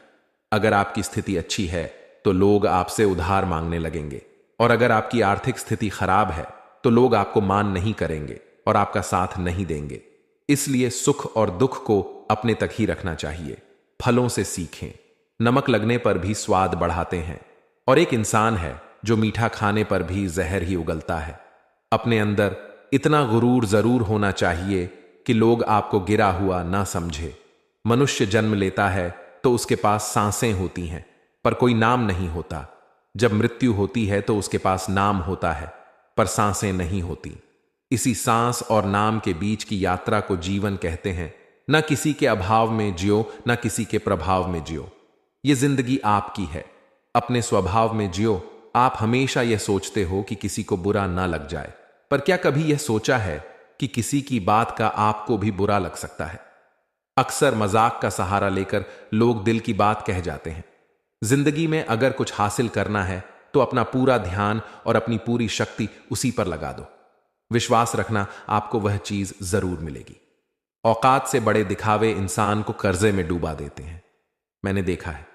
अगर आपकी स्थिति अच्छी है तो लोग आपसे उधार मांगने लगेंगे, और अगर आपकी आर्थिक स्थिति खराब है तो लोग आपको मान नहीं करेंगे और आपका साथ नहीं देंगे। इसलिए सुख और दुख को अपने तक ही रखना चाहिए। फलों से सीखें, नमक लगने पर भी स्वाद बढ़ाते हैं, और एक इंसान है जो मीठा खाने पर भी जहर ही उगलता है। अपने अंदर इतना गुरूर जरूर होना चाहिए कि लोग आपको गिरा हुआ ना समझे। मनुष्य जन्म लेता है तो उसके पास सांसें होती हैं, पर कोई नाम नहीं होता। जब मृत्यु होती है तो उसके पास नाम होता है, पर सांसें नहीं होती। इसी सांस और नाम के बीच की यात्रा को जीवन कहते हैं। न किसी के अभाव में जियो, न किसी के प्रभाव में जियो। ये जिंदगी आपकी है, अपने स्वभाव में जियो। आप हमेशा यह सोचते हो कि किसी को बुरा ना लग जाए, पर क्या कभी यह सोचा है कि किसी की बात का आपको भी बुरा लग सकता है? अक्सर मजाक का सहारा लेकर लोग दिल की बात कह जाते हैं। जिंदगी में अगर कुछ हासिल करना है तो अपना पूरा ध्यान और अपनी पूरी शक्ति उसी पर लगा दो। विश्वास रखना आपको वह चीज जरूर मिलेगी। औकात से बड़े दिखावे इंसान को कर्जे में डूबा देते हैं। मैंने देखा है,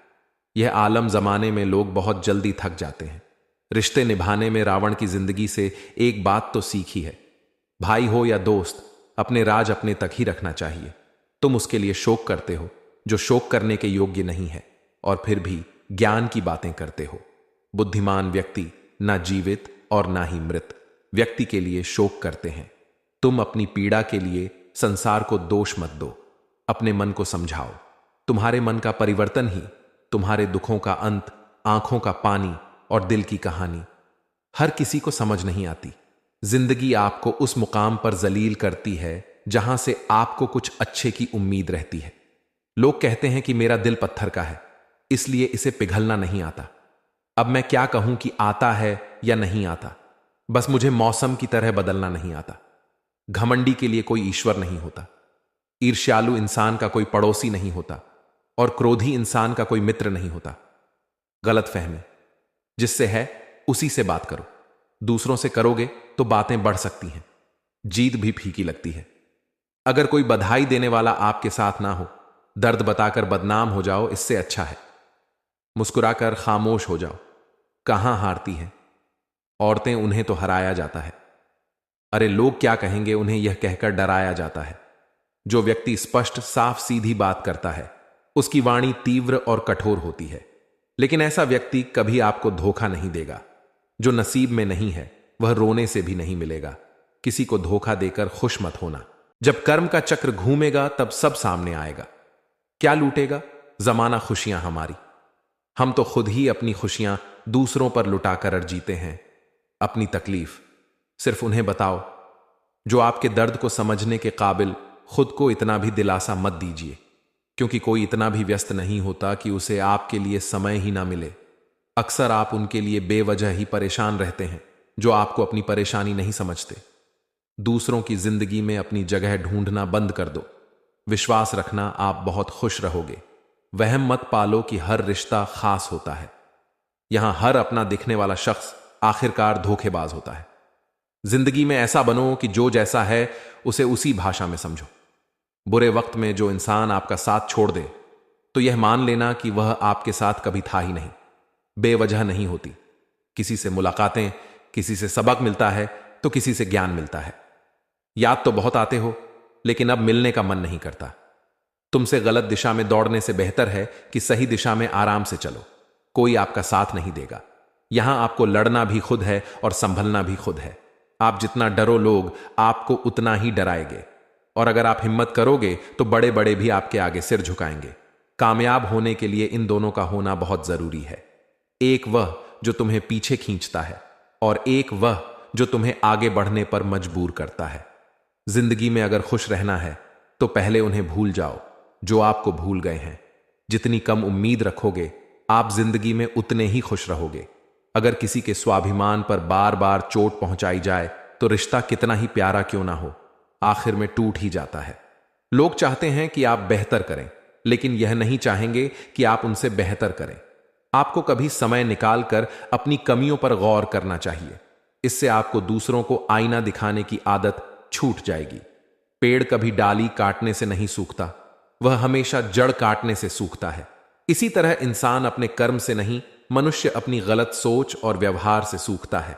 यह आलम जमाने में लोग बहुत जल्दी थक जाते हैं। रिश्ते निभाने में रावण की जिंदगी से एक बात तो सीखी है, भाई हो या दोस्त, अपने राज अपने तक ही रखना चाहिए। तुम उसके लिए शोक करते हो जो शोक करने के योग्य नहीं है, और फिर भी ज्ञान की बातें करते हो। बुद्धिमान व्यक्ति ना जीवित और ना ही मृत व्यक्ति के लिए शोक करते हैं। तुम अपनी पीड़ा के लिए संसार को दोष मत दो, अपने मन को समझाओ। तुम्हारे मन का परिवर्तन ही तुम्हारे दुखों का अंत, आंखों का पानी और दिल की कहानी। हर किसी को समझ नहीं आती। जिंदगी आपको उस मुकाम पर जलील करती है जहां से आपको कुछ अच्छे की उम्मीद रहती है। लोग कहते हैं कि मेरा दिल पत्थर का है, इसलिए इसे पिघलना नहीं आता। अब मैं क्या कहूं कि आता है या नहीं आता, बस मुझे मौसम की तरह बदलना नहीं आता। घमंडी के लिए कोई ईश्वर नहीं होता, ईर्ष्यालु इंसान का कोई पड़ोसी नहीं होता, और क्रोधी इंसान का कोई मित्र नहीं होता। गलत फहमी। जिससे है उसी से बात करो। दूसरों से करोगे तो बातें बढ़ सकती हैं, जीत भी फीकी लगती है। अगर कोई बधाई देने वाला आपके साथ ना हो, दर्द बताकर बदनाम हो जाओ, इससे अच्छा है मुस्कुराकर खामोश हो जाओ। कहां हारती हैं औरतें, उन्हें तो हराया जाता है। अरे लोग क्या कहेंगे, उन्हें यह कहकर डराया जाता है। जो व्यक्ति स्पष्ट साफ सीधी बात करता है उसकी वाणी तीव्र और कठोर होती है, लेकिन ऐसा व्यक्ति कभी आपको धोखा नहीं देगा। जो नसीब में नहीं है वह रोने से भी नहीं मिलेगा। किसी को धोखा देकर खुश मत होना। जब कर्म का चक्र घूमेगा तब सब सामने आएगा। क्या लूटेगा जमाना खुशियां हमारी? हम तो खुद ही अपनी खुशियां दूसरों पर लुटाकर जीते हैं। अपनी तकलीफ सिर्फ उन्हें बताओ जो आपके दर्द को समझने के काबिल। खुद को इतना भी दिलासा मत दीजिए, क्योंकि कोई इतना भी व्यस्त नहीं होता कि उसे आपके लिए समय ही ना मिले। अक्सर आप उनके लिए बेवजह ही परेशान रहते हैं जो आपको अपनी परेशानी नहीं समझते। दूसरों की जिंदगी में अपनी जगह ढूंढना बंद कर दो। विश्वास रखना आप बहुत खुश रहोगे। वहम मत पालो कि हर रिश्ता खास होता है। यहां हर अपना दिखने वाला शख्स आखिरकार धोखेबाज होता है। जिंदगी में ऐसा बनो कि जो जैसा है उसे उसी भाषा में समझो। बुरे वक्त में जो इंसान आपका साथ छोड़ दे तो यह मान लेना कि वह आपके साथ कभी था ही नहीं। बेवजह नहीं होती। किसी से मुलाकातें, किसी से सबक मिलता है तो किसी से ज्ञान मिलता है। याद तो बहुत आते हो, लेकिन अब मिलने का मन नहीं करता। तुमसे गलत दिशा में दौड़ने से बेहतर है कि सही दिशा में आराम से चलो। कोई आपका साथ नहीं देगा। यहां आपको लड़ना भी खुद है और संभलना भी खुद है। आप जितना डरो लोग आपको उतना ही डराएंगे, और अगर आप हिम्मत करोगे तो बड़े बड़े भी आपके आगे सिर झुकाएंगे। कामयाब होने के लिए इन दोनों का होना बहुत जरूरी है। एक वह जो तुम्हें पीछे खींचता है और एक वह जो तुम्हें आगे बढ़ने पर मजबूर करता है। जिंदगी में अगर खुश रहना है तो पहले उन्हें भूल जाओ जो आपको भूल गए हैं। जितनी कम उम्मीद रखोगे आप जिंदगी में उतने ही खुश रहोगे। अगर किसी के स्वाभिमान पर बार बार चोट पहुंचाई जाए तो रिश्ता कितना ही प्यारा क्यों ना हो, आखिर में टूट ही जाता है। लोग चाहते हैं कि आप बेहतर करें, लेकिन यह नहीं चाहेंगे कि आप उनसे बेहतर करें। आपको कभी समय निकालकर अपनी कमियों पर गौर करना चाहिए। इससे आपको दूसरों को आईना दिखाने की आदत छूट जाएगी। पेड़ कभी डाली काटने से नहीं सूखता, वह हमेशा जड़ काटने से सूखता है। इसी तरह इंसान अपने कर्म से नहीं, मनुष्य अपनी गलत सोच और व्यवहार से सूखता है।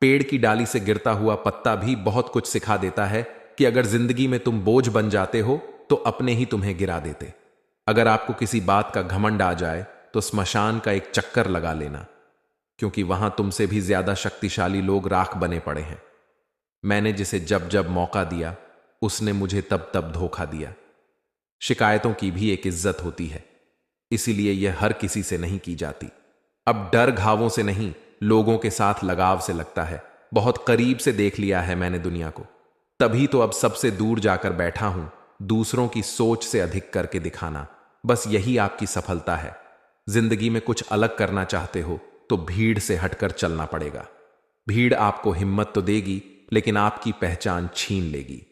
पेड़ की डाली से गिरता हुआ पत्ता भी बहुत कुछ सिखा देता है कि अगर जिंदगी में तुम बोझ बन जाते हो तो अपने ही तुम्हें गिरा देते। अगर आपको किसी बात का घमंड आ जाए तो स्मशान का एक चक्कर लगा लेना, क्योंकि वहां तुमसे भी ज्यादा शक्तिशाली लोग राख बने पड़े हैं। मैंने जिसे जब जब मौका दिया उसने मुझे तब तब धोखा दिया। शिकायतों की भी एक इज्जत होती है, इसीलिए यह हर किसी से नहीं की जाती। अब डर घावों से नहीं, लोगों के साथ लगाव से लगता है। बहुत करीब से देख लिया है मैंने दुनिया को, तभी तो अब सबसे दूर जाकर बैठा हूं। दूसरों की सोच से अधिक करके दिखाना, बस यही आपकी सफलता है। जिंदगी में कुछ अलग करना चाहते हो तो भीड़ से हटकर चलना पड़ेगा। भीड़ आपको हिम्मत तो देगी, लेकिन आपकी पहचान छीन लेगी।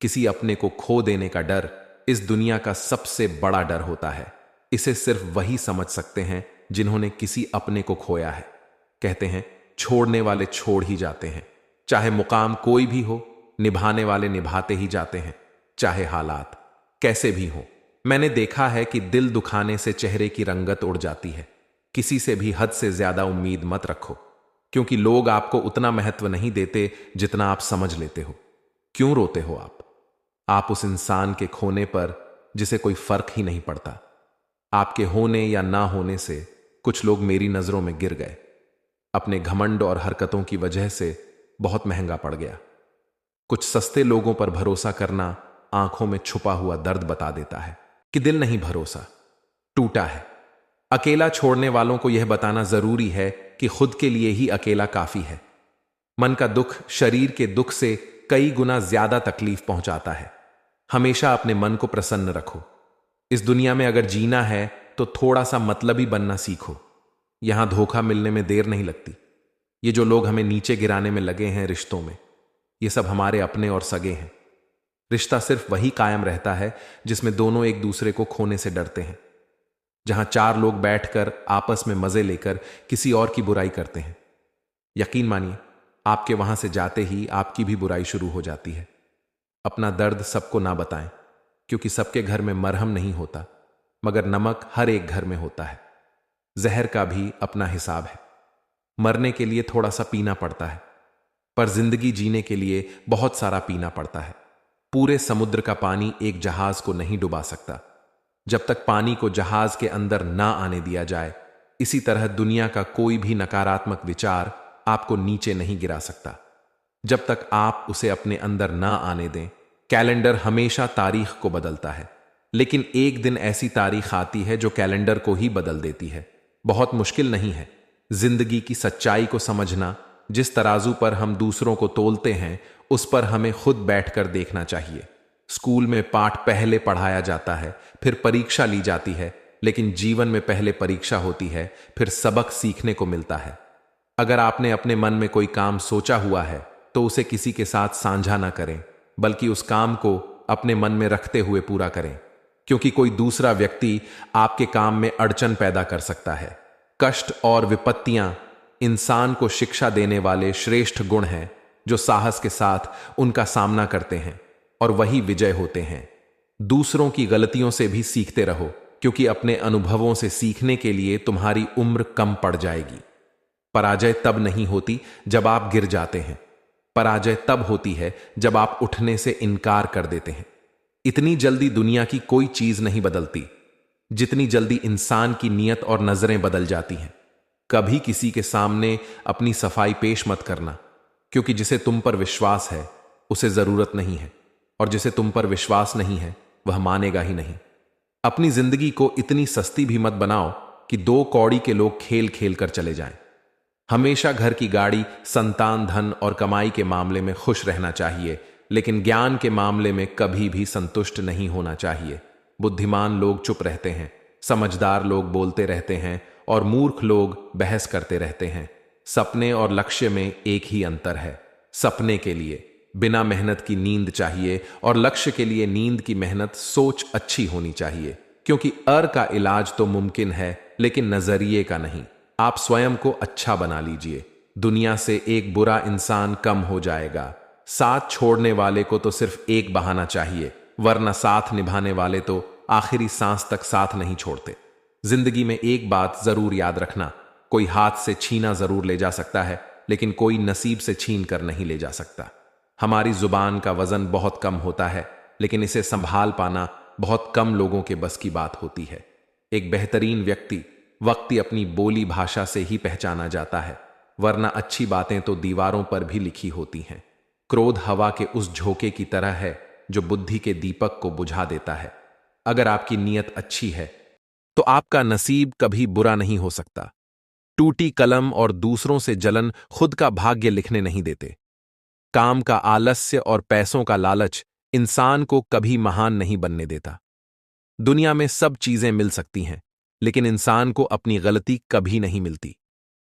किसी अपने को खो देने का डर इस दुनिया का सबसे बड़ा डर होता है। इसे सिर्फ वही समझ सकते हैं जिन्होंने किसी अपने को खोया है। कहते हैं छोड़ने वाले छोड़ ही जाते हैं। चाहे मुकाम कोई भी हो, निभाने वाले निभाते ही जाते हैं, चाहे हालात कैसे भी हो। मैंने देखा है कि दिल दुखाने से चेहरे की रंगत उड़ जाती है। किसी से भी हद से ज्यादा उम्मीद मत रखो, क्योंकि लोग आपको उतना महत्व नहीं देते जितना आप समझ लेते हो। क्यों रोते हो आप उस इंसान के खोने पर जिसे कोई फर्क ही नहीं पड़ता। आपके होने या ना होने से कुछ लोग मेरी नजरों में गिर गए। अपने घमंड और हरकतों की वजह से बहुत महंगा पड़ गया। कुछ सस्ते लोगों पर भरोसा करना आंखों में छुपा हुआ दर्द बता देता है कि दिल नहीं भरोसा टूटा है। अकेला छोड़ने वालों को यह बताना जरूरी है कि खुद के लिए ही अकेला काफी है। मन का दुख शरीर के दुख से कई गुना ज्यादा तकलीफ पहुंचाता है। हमेशा अपने मन को प्रसन्न रखो। इस दुनिया में अगर जीना है तो थोड़ा सा मतलबी बनना सीखो। यहां धोखा मिलने में देर नहीं लगती। ये जो लोग हमें नीचे गिराने में लगे हैं रिश्तों में, ये सब हमारे अपने और सगे हैं। रिश्ता सिर्फ वही कायम रहता है जिसमें दोनों एक दूसरे को खोने से डरते हैं। जहां चार लोग बैठकर आपस में मजे लेकर किसी और की बुराई करते हैं। यकीन मानिए, आपके वहां से जाते ही आपकी भी बुराई शुरू हो जाती है। अपना दर्द सबको ना बताएं, क्योंकि सबके घर में मरहम नहीं होता, मगर नमक हर एक घर में होता है। जहर का भी अपना हिसाब है। मरने के लिए थोड़ा सा पीना पड़ता है, पर जिंदगी जीने के लिए बहुत सारा पीना पड़ता है। पूरे समुद्र का पानी एक जहाज को नहीं डुबा सकता। जब तक पानी को जहाज के अंदर ना आने दिया जाए, इसी तरह दुनिया का कोई भी नकारात्मक विचार आपको नीचे नहीं गिरा सकता। जब तक आप उसे अपने अंदर ना आने दें। कैलेंडर हमेशा तारीख को बदलता है, लेकिन एक दिन ऐसी तारीख आती है जो कैलेंडर को ही बदल देती है। बहुत मुश्किल नहीं है जिंदगी की सच्चाई को समझना। जिस तराजू पर हम दूसरों को तोलते हैं, उस पर हमें खुद बैठकर देखना चाहिए। स्कूल में पाठ पहले पढ़ाया जाता है, फिर परीक्षा ली जाती है, लेकिन जीवन में पहले परीक्षा होती है, फिर सबक सीखने को मिलता है। अगर आपने अपने मन में कोई काम सोचा हुआ है, तो उसे किसी के साथ साझा ना करें, बल्कि उस काम को अपने मन में रखते हुए पूरा करें, क्योंकि कोई दूसरा व्यक्ति आपके काम में अड़चन पैदा कर सकता है। कष्ट और विपत्तियां इंसान को शिक्षा देने वाले श्रेष्ठ गुण हैं, जो साहस के साथ उनका सामना करते हैं और वही विजय होते हैं। दूसरों की गलतियों से भी सीखते रहो, क्योंकि अपने अनुभवों से सीखने के लिए तुम्हारी उम्र कम पड़ जाएगी। पराजय तब नहीं होती जब आप गिर जाते हैं। पराजय तब होती है जब आप उठने से इनकार कर देते हैं। इतनी जल्दी दुनिया की कोई चीज नहीं बदलती, जितनी जल्दी इंसान की नीयत और नजरें बदल जाती हैं। कभी किसी के सामने अपनी सफाई पेश मत करना, क्योंकि जिसे तुम पर विश्वास है उसे जरूरत नहीं है, और जिसे तुम पर विश्वास नहीं है वह मानेगा ही नहीं। अपनी जिंदगी को इतनी सस्ती भी मत बनाओ कि दो कौड़ी के लोग खेल खेल कर चले जाएं। हमेशा घर की गाड़ी, संतान, धन और कमाई के मामले में खुश रहना चाहिए, लेकिन ज्ञान के मामले में कभी भी संतुष्ट नहीं होना चाहिए। बुद्धिमान लोग चुप रहते हैं, समझदार लोग बोलते रहते हैं, और मूर्ख लोग बहस करते रहते हैं। सपने और लक्ष्य में एक ही अंतर है। सपने के लिए बिना मेहनत की नींद चाहिए, और लक्ष्य के लिए नींद की मेहनत, सोच अच्छी होनी चाहिए, क्योंकि अर का इलाज तो मुमकिन है, लेकिन नजरिए का नहीं। आप स्वयं को अच्छा बना लीजिए। दुनिया से एक बुरा इंसान कम हो जाएगा। साथ छोड़ने वाले को तो सिर्फ एक बहाना चाहिए, वरना साथ निभाने वाले तो आखिरी सांस तक साथ नहीं छोड़ते। जिंदगी में एक बात जरूर याद रखना, कोई हाथ से छीना जरूर ले जा सकता है, लेकिन कोई नसीब से छीन कर नहीं ले जा सकता। हमारी जुबान का वजन बहुत कम होता है, लेकिन इसे संभाल पाना बहुत कम लोगों के बस की बात होती है। एक बेहतरीन व्यक्ति वक्ती अपनी बोली भाषा से ही पहचाना जाता है, वरना अच्छी बातें तो दीवारों पर भी लिखी होती हैं। क्रोध हवा के उस झोंके की तरह है जो बुद्धि के दीपक को बुझा देता है। अगर आपकी नीयत अच्छी है तो आपका नसीब कभी बुरा नहीं हो सकता। टूटी कलम और दूसरों से जलन खुद का भाग्य लिखने नहीं देते। काम का आलस्य और पैसों का लालच इंसान को कभी महान नहीं बनने देता। दुनिया में सब चीजें मिल सकती हैं, लेकिन इंसान को अपनी गलती कभी नहीं मिलती।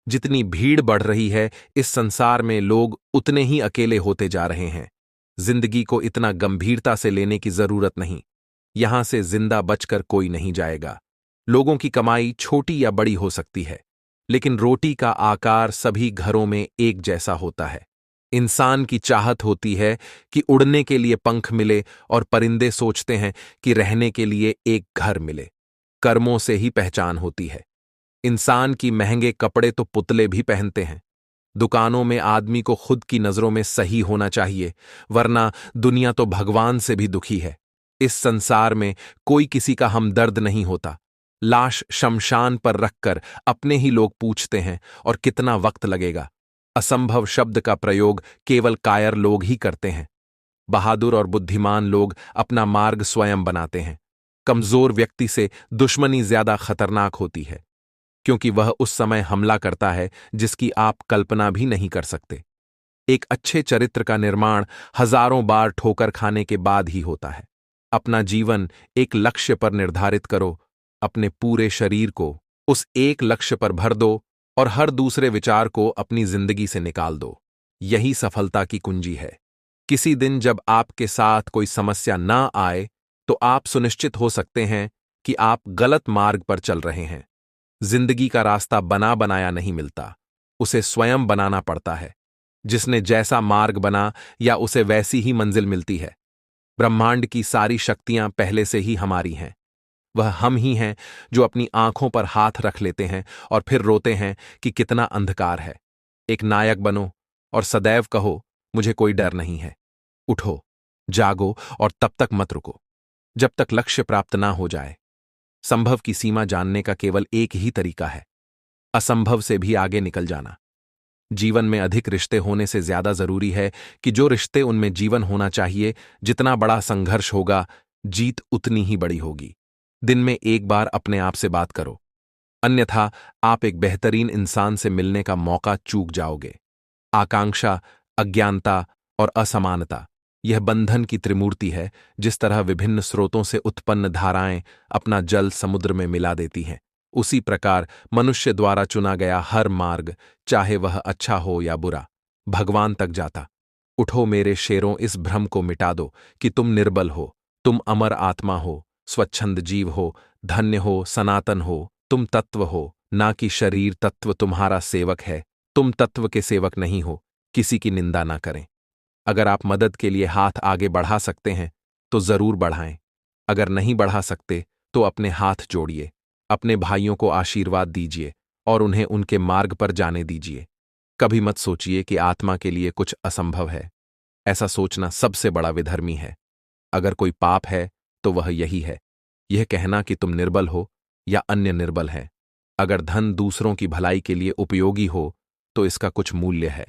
जितनी भीड़ बढ़ रही है इस संसार में, लोग उतने ही अकेले होते जा रहे हैं। जिंदगी को इतना गंभीरता से लेने की जरूरत नहीं। यहां से जिंदा बचकर कोई नहीं जाएगा। लोगों की कमाई छोटी या बड़ी हो सकती है, लेकिन रोटी का आकार सभी घरों में एक जैसा होता है। इंसान की चाहत होती है कि उड़ने के लिए पंख मिले, और परिंदे सोचते हैं कि रहने के लिए एक घर मिले। कर्मों से ही पहचान होती है। इंसान की महंगे कपड़े तो पुतले भी पहनते हैं। दुकानों में आदमी को खुद की नजरों में सही होना चाहिए, वरना दुनिया तो भगवान से भी दुखी है। इस संसार में कोई किसी का हमदर्द नहीं होता। लाश शमशान पर रखकर अपने ही लोग पूछते हैं, और कितना वक्त लगेगा। असंभव शब्द का प्रयोग केवल कायर लोग ही करते हैं। बहादुर और बुद्धिमान लोग अपना मार्ग स्वयं बनाते हैं। कमजोर व्यक्ति से दुश्मनी ज्यादा खतरनाक होती है, क्योंकि वह उस समय हमला करता है जिसकी आप कल्पना भी नहीं कर सकते। एक अच्छे चरित्र का निर्माण हजारों बार ठोकर खाने के बाद ही होता है। अपना जीवन एक लक्ष्य पर निर्धारित करो, अपने पूरे शरीर को उस एक लक्ष्य पर भर दो, और हर दूसरे विचार को अपनी जिंदगी से निकाल दो। यही सफलता की कुंजी है। किसी दिन जब आपके साथ कोई समस्या ना आए, तो आप सुनिश्चित हो सकते हैं कि आप गलत मार्ग पर चल रहे हैं। जिंदगी का रास्ता बना बनाया नहीं मिलता, उसे स्वयं बनाना पड़ता है। जिसने जैसा मार्ग बना या उसे वैसी ही मंजिल मिलती है। ब्रह्मांड की सारी शक्तियां पहले से ही हमारी हैं। वह हम ही हैं जो अपनी आंखों पर हाथ रख लेते हैं और फिर रोते हैं कि कितना अंधकार है। एक नायक बनो और सदैव कहो, मुझे कोई डर नहीं है। उठो, जागो और तब तक मत रुको जब तक लक्ष्य प्राप्त ना हो जाए। संभव की सीमा जानने का केवल एक ही तरीका है, असंभव से भी आगे निकल जाना। जीवन में अधिक रिश्ते होने से ज्यादा जरूरी है कि जो रिश्ते उनमें जीवन होना चाहिए। जितना बड़ा संघर्ष होगा, जीत उतनी ही बड़ी होगी। दिन में एक बार अपने आप से बात करो, अन्यथा आप एक बेहतरीन इंसान से मिलने का मौका चूक जाओगे। आकांक्षा, अज्ञानता और असमानता, यह बंधन की त्रिमूर्ति है। जिस तरह विभिन्न स्रोतों से उत्पन्न धाराएं अपना जल समुद्र में मिला देती हैं, उसी प्रकार मनुष्य द्वारा चुना गया हर मार्ग, चाहे वह अच्छा हो या बुरा, भगवान तक जाता। उठो मेरे शेरों, इस भ्रम को मिटा दो कि तुम निर्बल हो। तुम अमर आत्मा हो, स्वच्छंद जीव हो, धन्य हो, सनातन हो। तुम तत्व हो, ना कि शरीर। तत्व तुम्हारा सेवक है, तुम तत्व के सेवक नहीं हो। किसी की निंदा ना करें। अगर आप मदद के लिए हाथ आगे बढ़ा सकते हैं तो जरूर बढ़ाएं। अगर नहीं बढ़ा सकते तो अपने हाथ जोड़िए, अपने भाइयों को आशीर्वाद दीजिए और उन्हें उनके मार्ग पर जाने दीजिए। कभी मत सोचिए कि आत्मा के लिए कुछ असंभव है। ऐसा सोचना सबसे बड़ा विधर्मी है। अगर कोई पाप है तो वह यही है, यह कहना कि तुम निर्बल हो या अन्य निर्बल हैं। अगर धन दूसरों की भलाई के लिए उपयोगी हो तो इसका कुछ मूल्य है,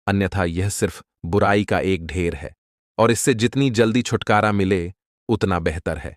अन्यथा यह सिर्फ बुराई का एक ढेर है और इससे जितनी जल्दी छुटकारा मिले उतना बेहतर है।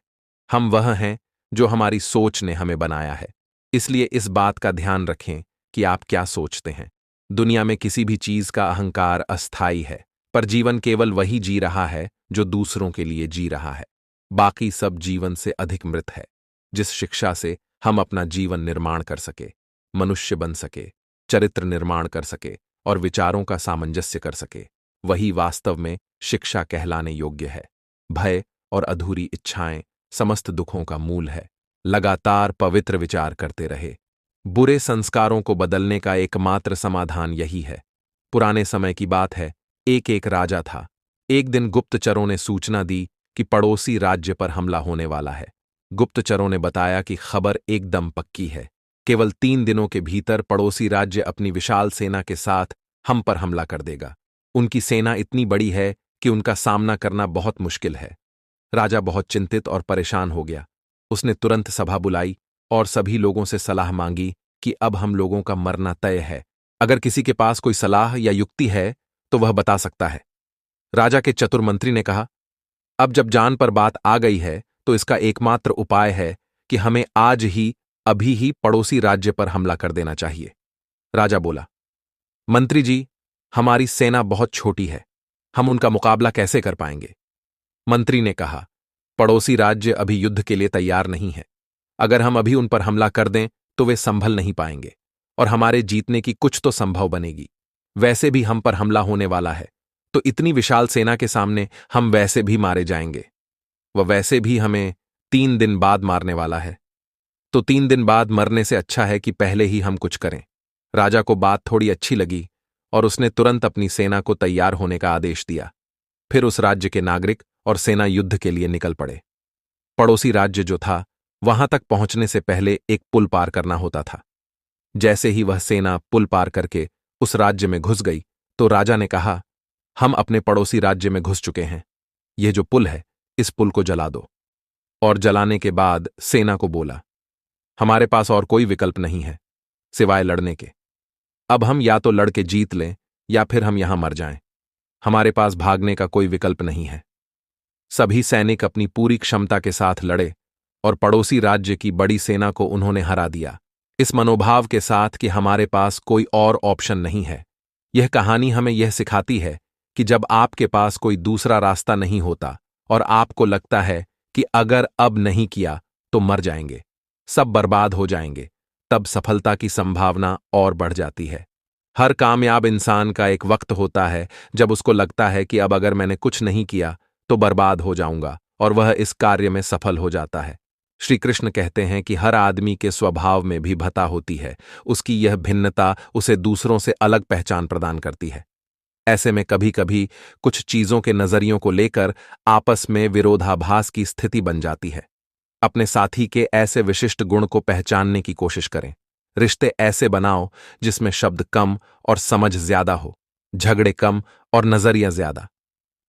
हम वह हैं जो हमारी सोच ने हमें बनाया है, इसलिए इस बात का ध्यान रखें कि आप क्या सोचते हैं। दुनिया में किसी भी चीज का अहंकार अस्थायी है, पर जीवन केवल वही जी रहा है जो दूसरों के लिए जी रहा है। बाकी सब जीवन से अधिक मृत है। जिस शिक्षा से हम अपना जीवन निर्माण कर सके, मनुष्य बन सके, चरित्र निर्माण कर सके और विचारों का सामंजस्य कर सके, वही वास्तव में शिक्षा कहलाने योग्य है। भय और अधूरी इच्छाएं समस्त दुखों का मूल है। लगातार पवित्र विचार करते रहे। बुरे संस्कारों को बदलने का एकमात्र समाधान यही है। पुराने समय की बात है, एक राजा था। एक दिन गुप्तचरों ने सूचना दी कि पड़ोसी राज्य पर हमला होने वाला है। गुप्तचरों ने बताया कि खबर एकदम पक्की है। केवल 3 दिनों के भीतर पड़ोसी राज्य अपनी विशाल सेना के साथ हम पर हमला कर देगा। उनकी सेना इतनी बड़ी है कि उनका सामना करना बहुत मुश्किल है। राजा बहुत चिंतित और परेशान हो गया। उसने तुरंत सभा बुलाई और सभी लोगों से सलाह मांगी कि अब हम लोगों का मरना तय है। अगर किसी के पास कोई सलाह या युक्ति है तो वह बता सकता है। राजा के चतुर मंत्री ने कहा, अब जब जान पर बात आ गई है तो इसका एकमात्र उपाय है कि हमें आज ही, अभी ही पड़ोसी राज्य पर हमला कर देना चाहिए। राजा बोला, मंत्री जी, हमारी सेना बहुत छोटी है, हम उनका मुकाबला कैसे कर पाएंगे? मंत्री ने कहा, पड़ोसी राज्य अभी युद्ध के लिए तैयार नहीं है। अगर हम अभी उन पर हमला कर दें तो वे संभल नहीं पाएंगे और हमारे जीतने की कुछ तो संभव बनेगी। वैसे भी हम पर हमला होने वाला है, तो इतनी विशाल सेना के सामने हम वैसे भी मारे जाएंगे। वह वैसे भी हमें 3 दिन बाद मारने वाला है, तो 3 दिन बाद मरने से अच्छा है कि पहले ही हम कुछ करें। राजा को बात थोड़ी अच्छी लगी और उसने तुरंत अपनी सेना को तैयार होने का आदेश दिया। फिर उस राज्य के नागरिक और सेना युद्ध के लिए निकल पड़े। पड़ोसी राज्य जो था, वहां तक पहुंचने से पहले एक पुल पार करना होता था। जैसे ही वह सेना पुल पार करके उस राज्य में घुस गई तो राजा ने कहा, हम अपने पड़ोसी राज्य में घुस चुके हैं। यह जो पुल है, इस पुल को जला दो। और जलाने के बाद सेना को बोला, हमारे पास और कोई विकल्प नहीं है सिवाय लड़ने के। अब हम या तो लड़के जीत लें या फिर हम यहां मर जाएं। हमारे पास भागने का कोई विकल्प नहीं है। सभी सैनिक अपनी पूरी क्षमता के साथ लड़े और पड़ोसी राज्य की बड़ी सेना को उन्होंने हरा दिया, इस मनोभाव के साथ कि हमारे पास कोई और ऑप्शन नहीं है। यह कहानी हमें यह सिखाती है कि जब आपके पास कोई दूसरा रास्ता नहीं होता और आपको लगता है कि अगर अब नहीं किया तो मर जाएंगे, सब बर्बाद हो जाएंगे, तब सफलता की संभावना और बढ़ जाती है। हर कामयाब इंसान का एक वक्त होता है जब उसको लगता है कि अब अगर मैंने कुछ नहीं किया तो बर्बाद हो जाऊंगा, और वह इस कार्य में सफल हो जाता है। श्री कृष्ण कहते हैं कि हर आदमी के स्वभाव में भी भता होती है, उसकी यह भिन्नता उसे दूसरों से अलग पहचान प्रदान करती है। ऐसे में कभी कभी कुछ चीजों के नजरियों को लेकर आपस में विरोधाभास की स्थिति बन जाती है। अपने साथी के ऐसे विशिष्ट गुण को पहचानने की कोशिश करें। रिश्ते ऐसे बनाओ जिसमें शब्द कम और समझ ज्यादा हो, झगड़े कम और नजरिया ज्यादा।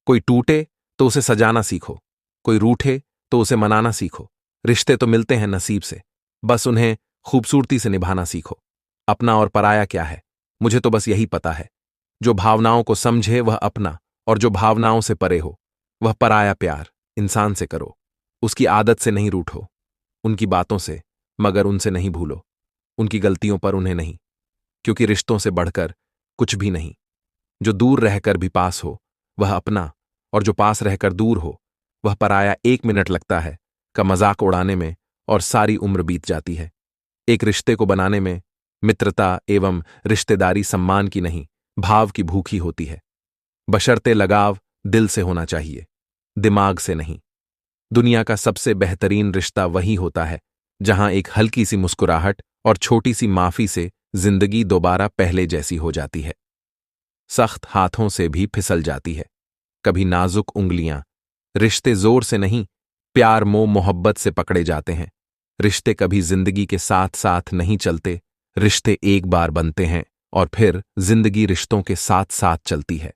कोई टूटे तो उसे सजाना सीखो, कोई रूठे तो उसे मनाना सीखो। रिश्ते तो मिलते हैं नसीब से, बस उन्हें खूबसूरती से निभाना सीखो। अपना और पराया क्या है, मुझे तो बस यही पता है। जो भावनाओं को समझे वह अपना, और जो भावनाओं से परे हो वह पराया। प्यार इंसान से करो, उसकी आदत से नहीं रूठो, उनकी बातों से, मगर उनसे नहीं भूलो, उनकी गलतियों पर उन्हें नहीं, क्योंकि रिश्तों से बढ़कर कुछ भी नहीं। जो दूर रहकर भी पास हो वह अपना, और जो पास रहकर दूर हो वह पराया। 1 मिनट लगता है का मजाक उड़ाने में और सारी उम्र बीत जाती है। एक रिश्ते को बनाने में मित्रता एवं रिश्तेदारी सम्मान की नहीं, भाव की भूखी होती है। बशर्ते लगाव दिल से होना चाहिए, दिमाग से नहीं। दुनिया का सबसे बेहतरीन रिश्ता वही होता है जहां एक हल्की सी मुस्कुराहट और छोटी सी माफी से जिंदगी दोबारा पहले जैसी हो जाती है। सख्त हाथों से भी फिसल जाती है, कभी नाजुक उंगलियां। रिश्ते जोर से नहीं, प्यार मोह मोहब्बत से पकड़े जाते हैं। रिश्ते कभी जिंदगी के साथ साथ नहीं चलते, रिश्ते एक बार बनते हैं और फिर जिंदगी रिश्तों के साथ साथ चलती है।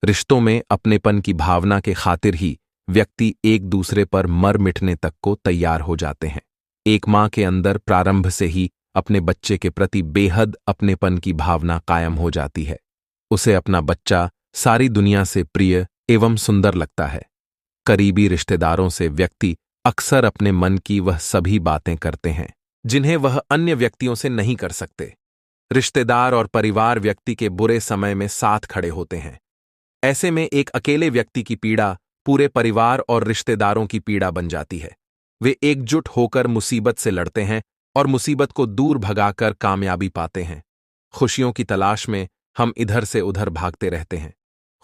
रिश्तों में अपनेपन की भावना के खातिर ही व्यक्ति एक दूसरे पर मर मिटने तक को तैयार हो जाते हैं। एक मां के अंदर प्रारंभ से ही अपने बच्चे के प्रति बेहद अपनेपन की भावना कायम हो जाती है। उसे अपना बच्चा सारी दुनिया से प्रिय एवं सुंदर लगता है। करीबी रिश्तेदारों से व्यक्ति अक्सर अपने मन की वह सभी बातें करते हैं जिन्हें वह अन्य व्यक्तियों से नहीं कर सकते। रिश्तेदार और परिवार व्यक्ति के बुरे समय में साथ खड़े होते हैं। ऐसे में एक अकेले व्यक्ति की पीड़ा पूरे परिवार और रिश्तेदारों की पीड़ा बन जाती है। वे एकजुट होकर मुसीबत से लड़ते हैं और मुसीबत को दूर भगाकर कामयाबी पाते हैं। खुशियों की तलाश में हम इधर से उधर भागते रहते हैं।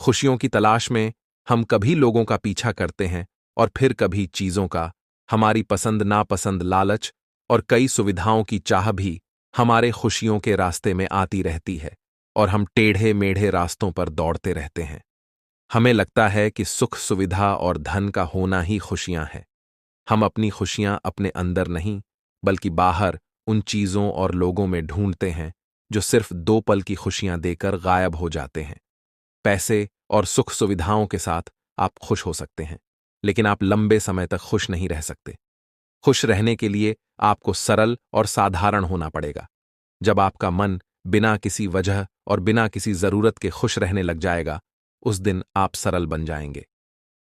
खुशियों की तलाश में हम कभी लोगों का पीछा करते हैं और फिर कभी चीजों का। हमारी पसंद नापसंद, लालच और कई सुविधाओं की चाह भी हमारे खुशियों के रास्ते में आती रहती है और हम टेढ़े मेढ़े रास्तों पर दौड़ते रहते हैं। हमें लगता है कि सुख सुविधा और धन का होना ही खुशियां हैं। हम अपनी खुशियां अपने अंदर नहीं बल्कि बाहर उन चीजों और लोगों में ढूंढते हैं जो सिर्फ 2 पल की खुशियां देकर गायब हो जाते हैं। पैसे और सुख सुविधाओं के साथ आप खुश हो सकते हैं, लेकिन आप लंबे समय तक खुश नहीं रह सकते। खुश रहने के लिए आपको सरल और साधारण होना पड़ेगा। जब आपका मन बिना किसी वजह और बिना किसी जरूरत के खुश रहने लग जाएगा, उस दिन आप सरल बन जाएंगे।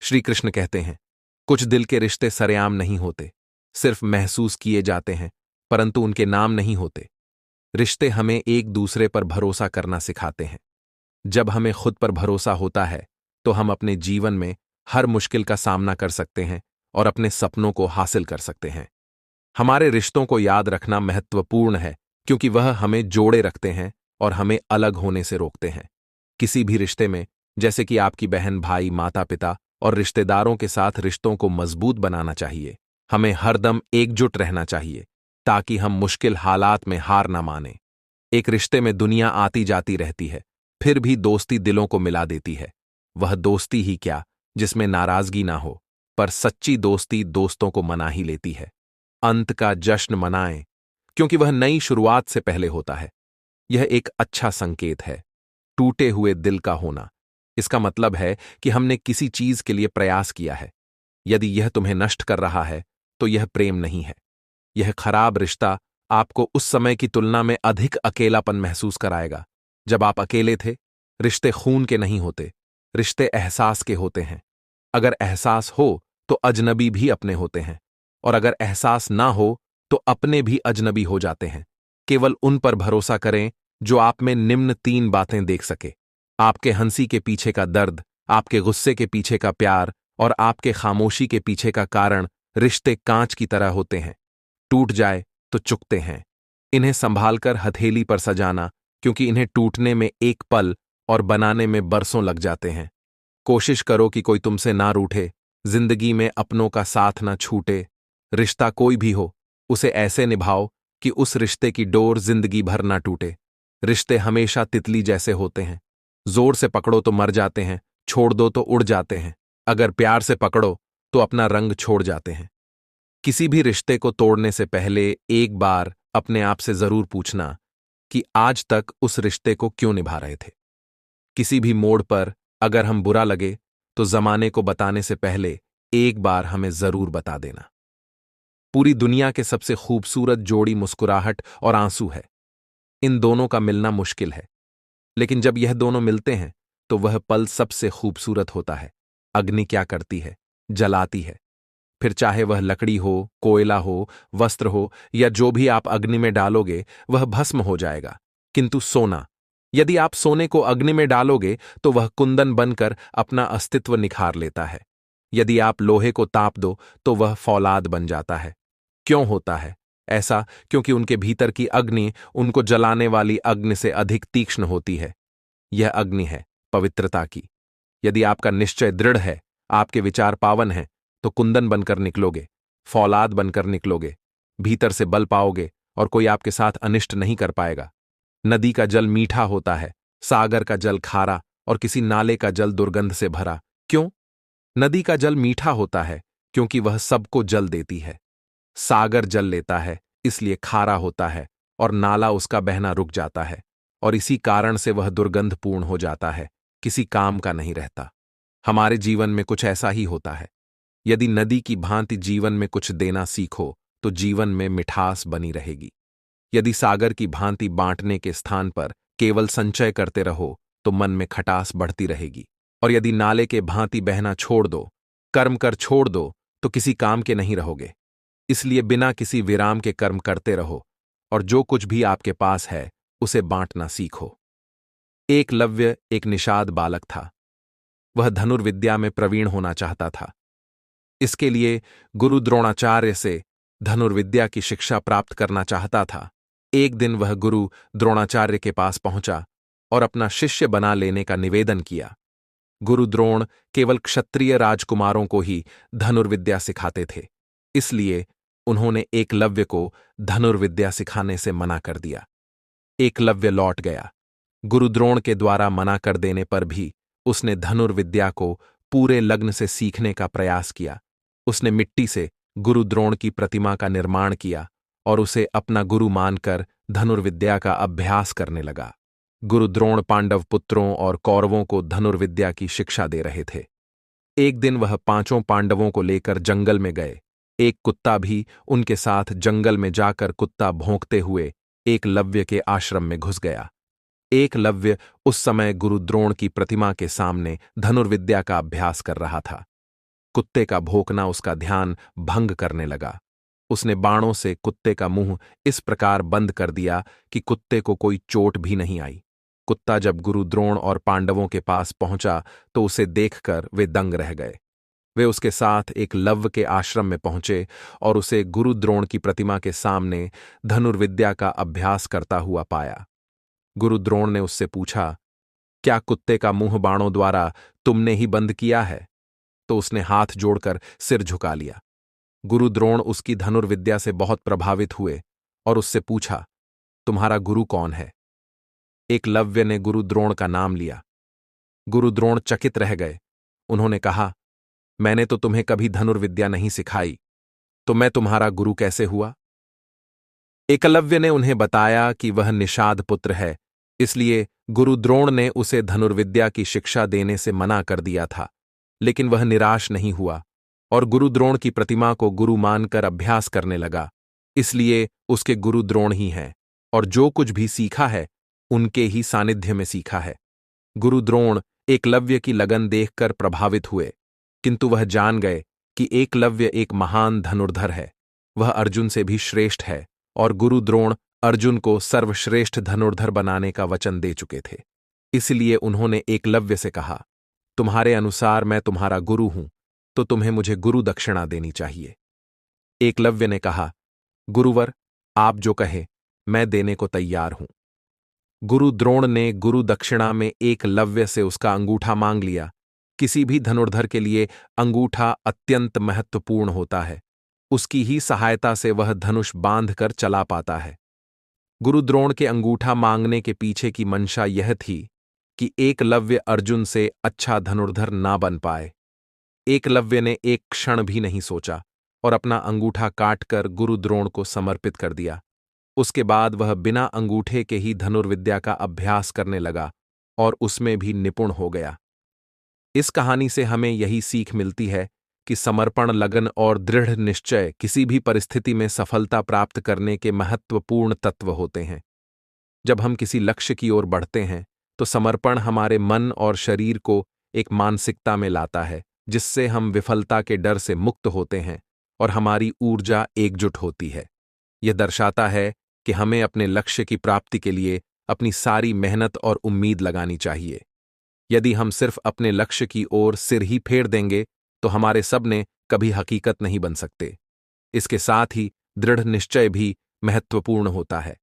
श्री कृष्ण कहते हैं, कुछ दिल के रिश्ते सरेआम नहीं होते, सिर्फ महसूस किए जाते हैं, परंतु उनके नाम नहीं होते। रिश्ते हमें एक दूसरे पर भरोसा करना सिखाते हैं। जब हमें खुद पर भरोसा होता है तो हम अपने जीवन में हर मुश्किल का सामना कर सकते हैं और अपने सपनों को हासिल कर सकते हैं। हमारे रिश्तों को याद रखना महत्वपूर्ण है क्योंकि वह हमें जोड़े रखते हैं और हमें अलग होने से रोकते हैं। किसी भी रिश्ते में, जैसे कि आपकी बहन भाई माता पिता और रिश्तेदारों के साथ, रिश्तों को मजबूत बनाना चाहिए। हमें हरदम एकजुट रहना चाहिए ताकि हम मुश्किल हालात में हार न माने। एक रिश्ते में दुनिया आती जाती रहती है, फिर भी दोस्ती दिलों को मिला देती है। वह दोस्ती ही क्या जिसमें नाराजगी ना हो, पर सच्ची दोस्ती दोस्तों को मना ही लेती है। अंत का जश्न मनाएं क्योंकि वह नई शुरुआत से पहले होता है। यह एक अच्छा संकेत है। टूटे हुए दिल का होना, इसका मतलब है कि हमने किसी चीज के लिए प्रयास किया है। यदि यह तुम्हें नष्ट कर रहा है तो यह प्रेम नहीं है। यह खराब रिश्ता आपको उस समय की तुलना में अधिक अकेलापन महसूस कराएगा जब आप अकेले थे। रिश्ते खून के नहीं होते, रिश्ते एहसास के होते हैं। अगर एहसास हो तो अजनबी भी अपने होते हैं, और अगर एहसास ना हो तो अपने भी अजनबी हो जाते हैं। केवल उन पर भरोसा करें जो आप में निम्न 3 बातें देख सके: आपके हंसी के पीछे का दर्द, आपके गुस्से के पीछे का प्यार और आपके खामोशी के पीछे का कारण। रिश्ते कांच की तरह होते हैं, टूट जाए तो चुकते हैं। इन्हें संभालकर हथेली पर सजाना, क्योंकि इन्हें टूटने में 1 पल और बनाने में बरसों लग जाते हैं। कोशिश करो कि कोई तुमसे ना रूठे, जिंदगी में अपनों का साथ ना छूटे। रिश्ता कोई भी हो, उसे ऐसे निभाओ कि उस रिश्ते की डोर जिंदगी भर ना टूटे। रिश्ते हमेशा तितली जैसे होते हैं, जोर से पकड़ो तो मर जाते हैं, छोड़ दो तो उड़ जाते हैं। अगर प्यार से पकड़ो तो अपना रंग छोड़ जाते हैं। किसी भी रिश्ते को तोड़ने से पहले एक बार अपने आप से जरूर पूछना कि आज तक उस रिश्ते को क्यों निभा रहे थे। किसी भी मोड़ पर अगर हम बुरा लगे तो जमाने को बताने से पहले एक बार हमें जरूर बता देना। पूरी दुनिया के सबसे खूबसूरत जोड़ी मुस्कुराहट और आंसू है। इन दोनों का मिलना मुश्किल है, लेकिन जब यह दोनों मिलते हैं तो वह पल सबसे खूबसूरत होता है। अग्नि क्या करती है? जलाती है। फिर चाहे वह लकड़ी हो, कोयला हो, वस्त्र हो या जो भी आप अग्नि में डालोगे वह भस्म हो जाएगा। किंतु सोना, यदि आप सोने को अग्नि में डालोगे तो वह कुंदन बनकर अपना अस्तित्व निखार लेता है। यदि आप लोहे को ताप दो तो वह फौलाद बन जाता है। क्यों होता है ऐसा? क्योंकि उनके भीतर की अग्नि उनको जलाने वाली अग्नि से अधिक तीक्ष्ण होती है। यह अग्नि है पवित्रता की। यदि आपका निश्चय दृढ़ है, आपके विचार पावन हैं, तो कुंदन बनकर निकलोगे, फौलाद बनकर निकलोगे, भीतर से बल पाओगे और कोई आपके साथ अनिष्ट नहीं कर पाएगा। नदी का जल मीठा होता है, सागर का जल खारा और किसी नाले का जल दुर्गंध से भरा। क्यों? नदी का जल मीठा होता है क्योंकि वह सबको जल देती है। सागर जल लेता है इसलिए खारा होता है और नाला उसका बहना रुक जाता है, और इसी कारण से वह दुर्गंधपूर्ण हो जाता है, किसी काम का नहीं रहता। हमारे जीवन में कुछ ऐसा ही होता है। यदि नदी की भांति जीवन में कुछ देना सीखो तो जीवन में मिठास बनी रहेगी। यदि सागर की भांति बांटने के स्थान पर केवल संचय करते रहो तो मन में खटास बढ़ती रहेगी। और यदि नाले के भांति बहना छोड़ दो, कर्म कर छोड़ दो, तो किसी काम के नहीं रहोगे। इसलिए बिना किसी विराम के कर्म करते रहो और जो कुछ भी आपके पास है उसे बांटना सीखो। एकलव्य एक निषाद बालक था। वह धनुर्विद्या में प्रवीण होना चाहता था। इसके लिए गुरु द्रोणाचार्य से धनुर्विद्या की शिक्षा प्राप्त करना चाहता था। एक दिन वह गुरु द्रोणाचार्य के पास पहुंचा और अपना शिष्य बना लेने का निवेदन किया। गुरु द्रोण केवल क्षत्रिय राजकुमारों को ही धनुर्विद्या सिखाते थे, इसलिए उन्होंने एकलव्य को धनुर्विद्या सिखाने से मना कर दिया। एकलव्य लौट गया। गुरु द्रोण के द्वारा मना कर देने पर भी उसने धनुर्विद्या को पूरे लग्न से सीखने का प्रयास किया। उसने मिट्टी से गुरु द्रोण की प्रतिमा का निर्माण किया और उसे अपना गुरु मानकर धनुर्विद्या का अभ्यास करने लगा। गुरु द्रोण पांडव पुत्रों और कौरवों को धनुर्विद्या की शिक्षा दे रहे थे। एक दिन वह पांचों पांडवों को लेकर जंगल में गए। एक कुत्ता भी उनके साथ जंगल में जाकर कुत्ता भौंकते हुए एकलव्य के आश्रम में घुस गया। एकलव्य उस समय गुरु द्रोण की प्रतिमा के सामने धनुर्विद्या का अभ्यास कर रहा था। कुत्ते का भौंकना उसका ध्यान भंग करने लगा। उसने बाणों से कुत्ते का मुंह इस प्रकार बंद कर दिया कि कुत्ते को कोई चोट भी नहीं आई। कुत्ता जब गुरु द्रोण और पांडवों के पास पहुंचा तो उसे देखकर वे दंग रह गए। वे उसके साथ एकलव्य के आश्रम में पहुंचे और उसे गुरु द्रोण की प्रतिमा के सामने धनुर्विद्या का अभ्यास करता हुआ पाया। गुरु द्रोण ने उससे पूछा, क्या कुत्ते का मुंह बाणों द्वारा तुमने ही बंद किया है? तो उसने हाथ जोड़कर सिर झुका लिया। गुरु द्रोण उसकी धनुर्विद्या से बहुत प्रभावित हुए और उससे पूछा, तुम्हारा गुरु कौन है? एकलव्य ने गुरु द्रोण का नाम लिया। गुरु द्रोण चकित रह गए। उन्होंने कहा, मैंने तो तुम्हें कभी धनुर्विद्या नहीं सिखाई, तो मैं तुम्हारा गुरु कैसे हुआ? एकलव्य ने उन्हें बताया कि वह निषाद पुत्र है, इसलिए गुरु द्रोण ने उसे धनुर्विद्या की शिक्षा देने से मना कर दिया था। लेकिन वह निराश नहीं हुआ और गुरु द्रोण की प्रतिमा को गुरु मानकर अभ्यास करने लगा। इसलिए उसके गुरु द्रोण ही हैं और जो कुछ भी सीखा है उनके ही सानिध्य में सीखा है। गुरु द्रोण एकलव्य की लगन देखकर प्रभावित हुए, किंतु वह जान गए कि एकलव्य एक महान धनुर्धर है। वह अर्जुन से भी श्रेष्ठ है और गुरु द्रोण अर्जुन को सर्वश्रेष्ठ धनुर्धर बनाने का वचन दे चुके थे। इसलिए उन्होंने एकलव्य से कहा, तुम्हारे अनुसार मैं तुम्हारा गुरु हूं, तो तुम्हें मुझे गुरु दक्षिणा देनी चाहिए। एकलव्य ने कहा, गुरुवर, आप जो कहे मैं देने को तैयार हूं। गुरु द्रोण ने गुरु दक्षिणा में एकलव्य से उसका अंगूठा मांग लिया। किसी भी धनुर्धर के लिए अंगूठा अत्यंत महत्वपूर्ण होता है। उसकी ही सहायता से वह धनुष बांध कर चला पाता है। गुरु द्रोण के अंगूठा मांगने के पीछे की मंशा यह थी कि एकलव्य अर्जुन से अच्छा धनुर्धर ना बन पाए। एकलव्य ने एक क्षण भी नहीं सोचा और अपना अंगूठा काटकर गुरु द्रोण को समर्पित कर दिया। उसके बाद वह बिना अंगूठे के ही धनुर्विद्या का अभ्यास करने लगा और उसमें भी निपुण हो गया। इस कहानी से हमें यही सीख मिलती है कि समर्पण, लगन और दृढ़ निश्चय किसी भी परिस्थिति में सफलता प्राप्त करने के महत्वपूर्ण तत्व होते हैं। जब हम किसी लक्ष्य की ओर बढ़ते हैं तो समर्पण हमारे मन और शरीर को एक मानसिकता में लाता है जिससे हम विफलता के डर से मुक्त होते हैं और हमारी ऊर्जा एकजुट होती है। यह दर्शाता है कि हमें अपने लक्ष्य की प्राप्ति के लिए अपनी सारी मेहनत और उम्मीद लगानी चाहिए। यदि हम सिर्फ अपने लक्ष्य की ओर सिर ही फेर देंगे तो हमारे सपने कभी हकीकत नहीं बन सकते। इसके साथ ही दृढ़ निश्चय भी महत्वपूर्ण होता है।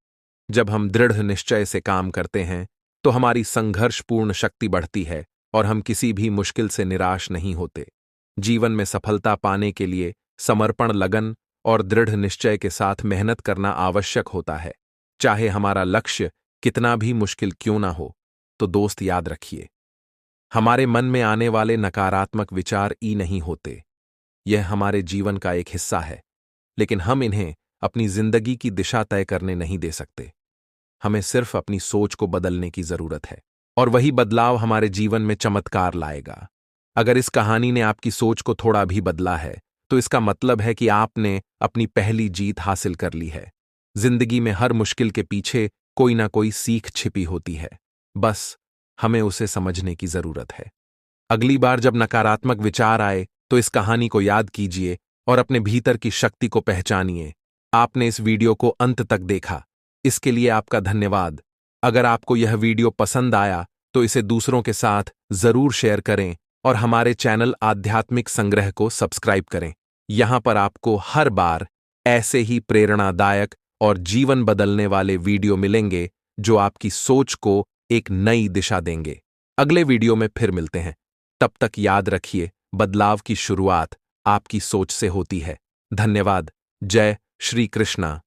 जब हम दृढ़ निश्चय से काम करते हैं तो हमारी संघर्षपूर्ण शक्ति बढ़ती है और हम किसी भी मुश्किल से निराश नहीं होते। जीवन में सफलता पाने के लिए समर्पण, लगन और दृढ़ निश्चय के साथ मेहनत करना आवश्यक होता है। चाहे हमारा लक्ष्य कितना भी मुश्किल क्यों ना हो। तो दोस्त, याद रखिए, हमारे मन में आने वाले नकारात्मक विचार ही नहीं होते। यह हमारे जीवन का एक हिस्सा है, लेकिन हम इन्हें अपनी जिंदगी की दिशा तय करने नहीं दे सकते। हमें सिर्फ अपनी सोच को बदलने की जरूरत है और वही बदलाव हमारे जीवन में चमत्कार लाएगा। अगर इस कहानी ने आपकी सोच को थोड़ा भी बदला है तो इसका मतलब है कि आपने अपनी पहली जीत हासिल कर ली है। जिंदगी में हर मुश्किल के पीछे कोई ना कोई सीख छिपी होती है, बस हमें उसे समझने की जरूरत है। अगली बार जब नकारात्मक विचार आए तो इस कहानी को याद कीजिए और अपने भीतर की शक्ति को पहचानिए। आपने इस वीडियो को अंत तक देखा, इसके लिए आपका धन्यवाद। अगर आपको यह वीडियो पसंद आया तो इसे दूसरों के साथ जरूर शेयर करें और हमारे चैनल आध्यात्मिक संग्रह को सब्सक्राइब करें। यहां पर आपको हर बार ऐसे ही प्रेरणादायक और जीवन बदलने वाले वीडियो मिलेंगे जो आपकी सोच को एक नई दिशा देंगे। अगले वीडियो में फिर मिलते हैं। तब तक याद रखिए, बदलाव की शुरुआत आपकी सोच से होती है। धन्यवाद। जय श्री कृष्णा।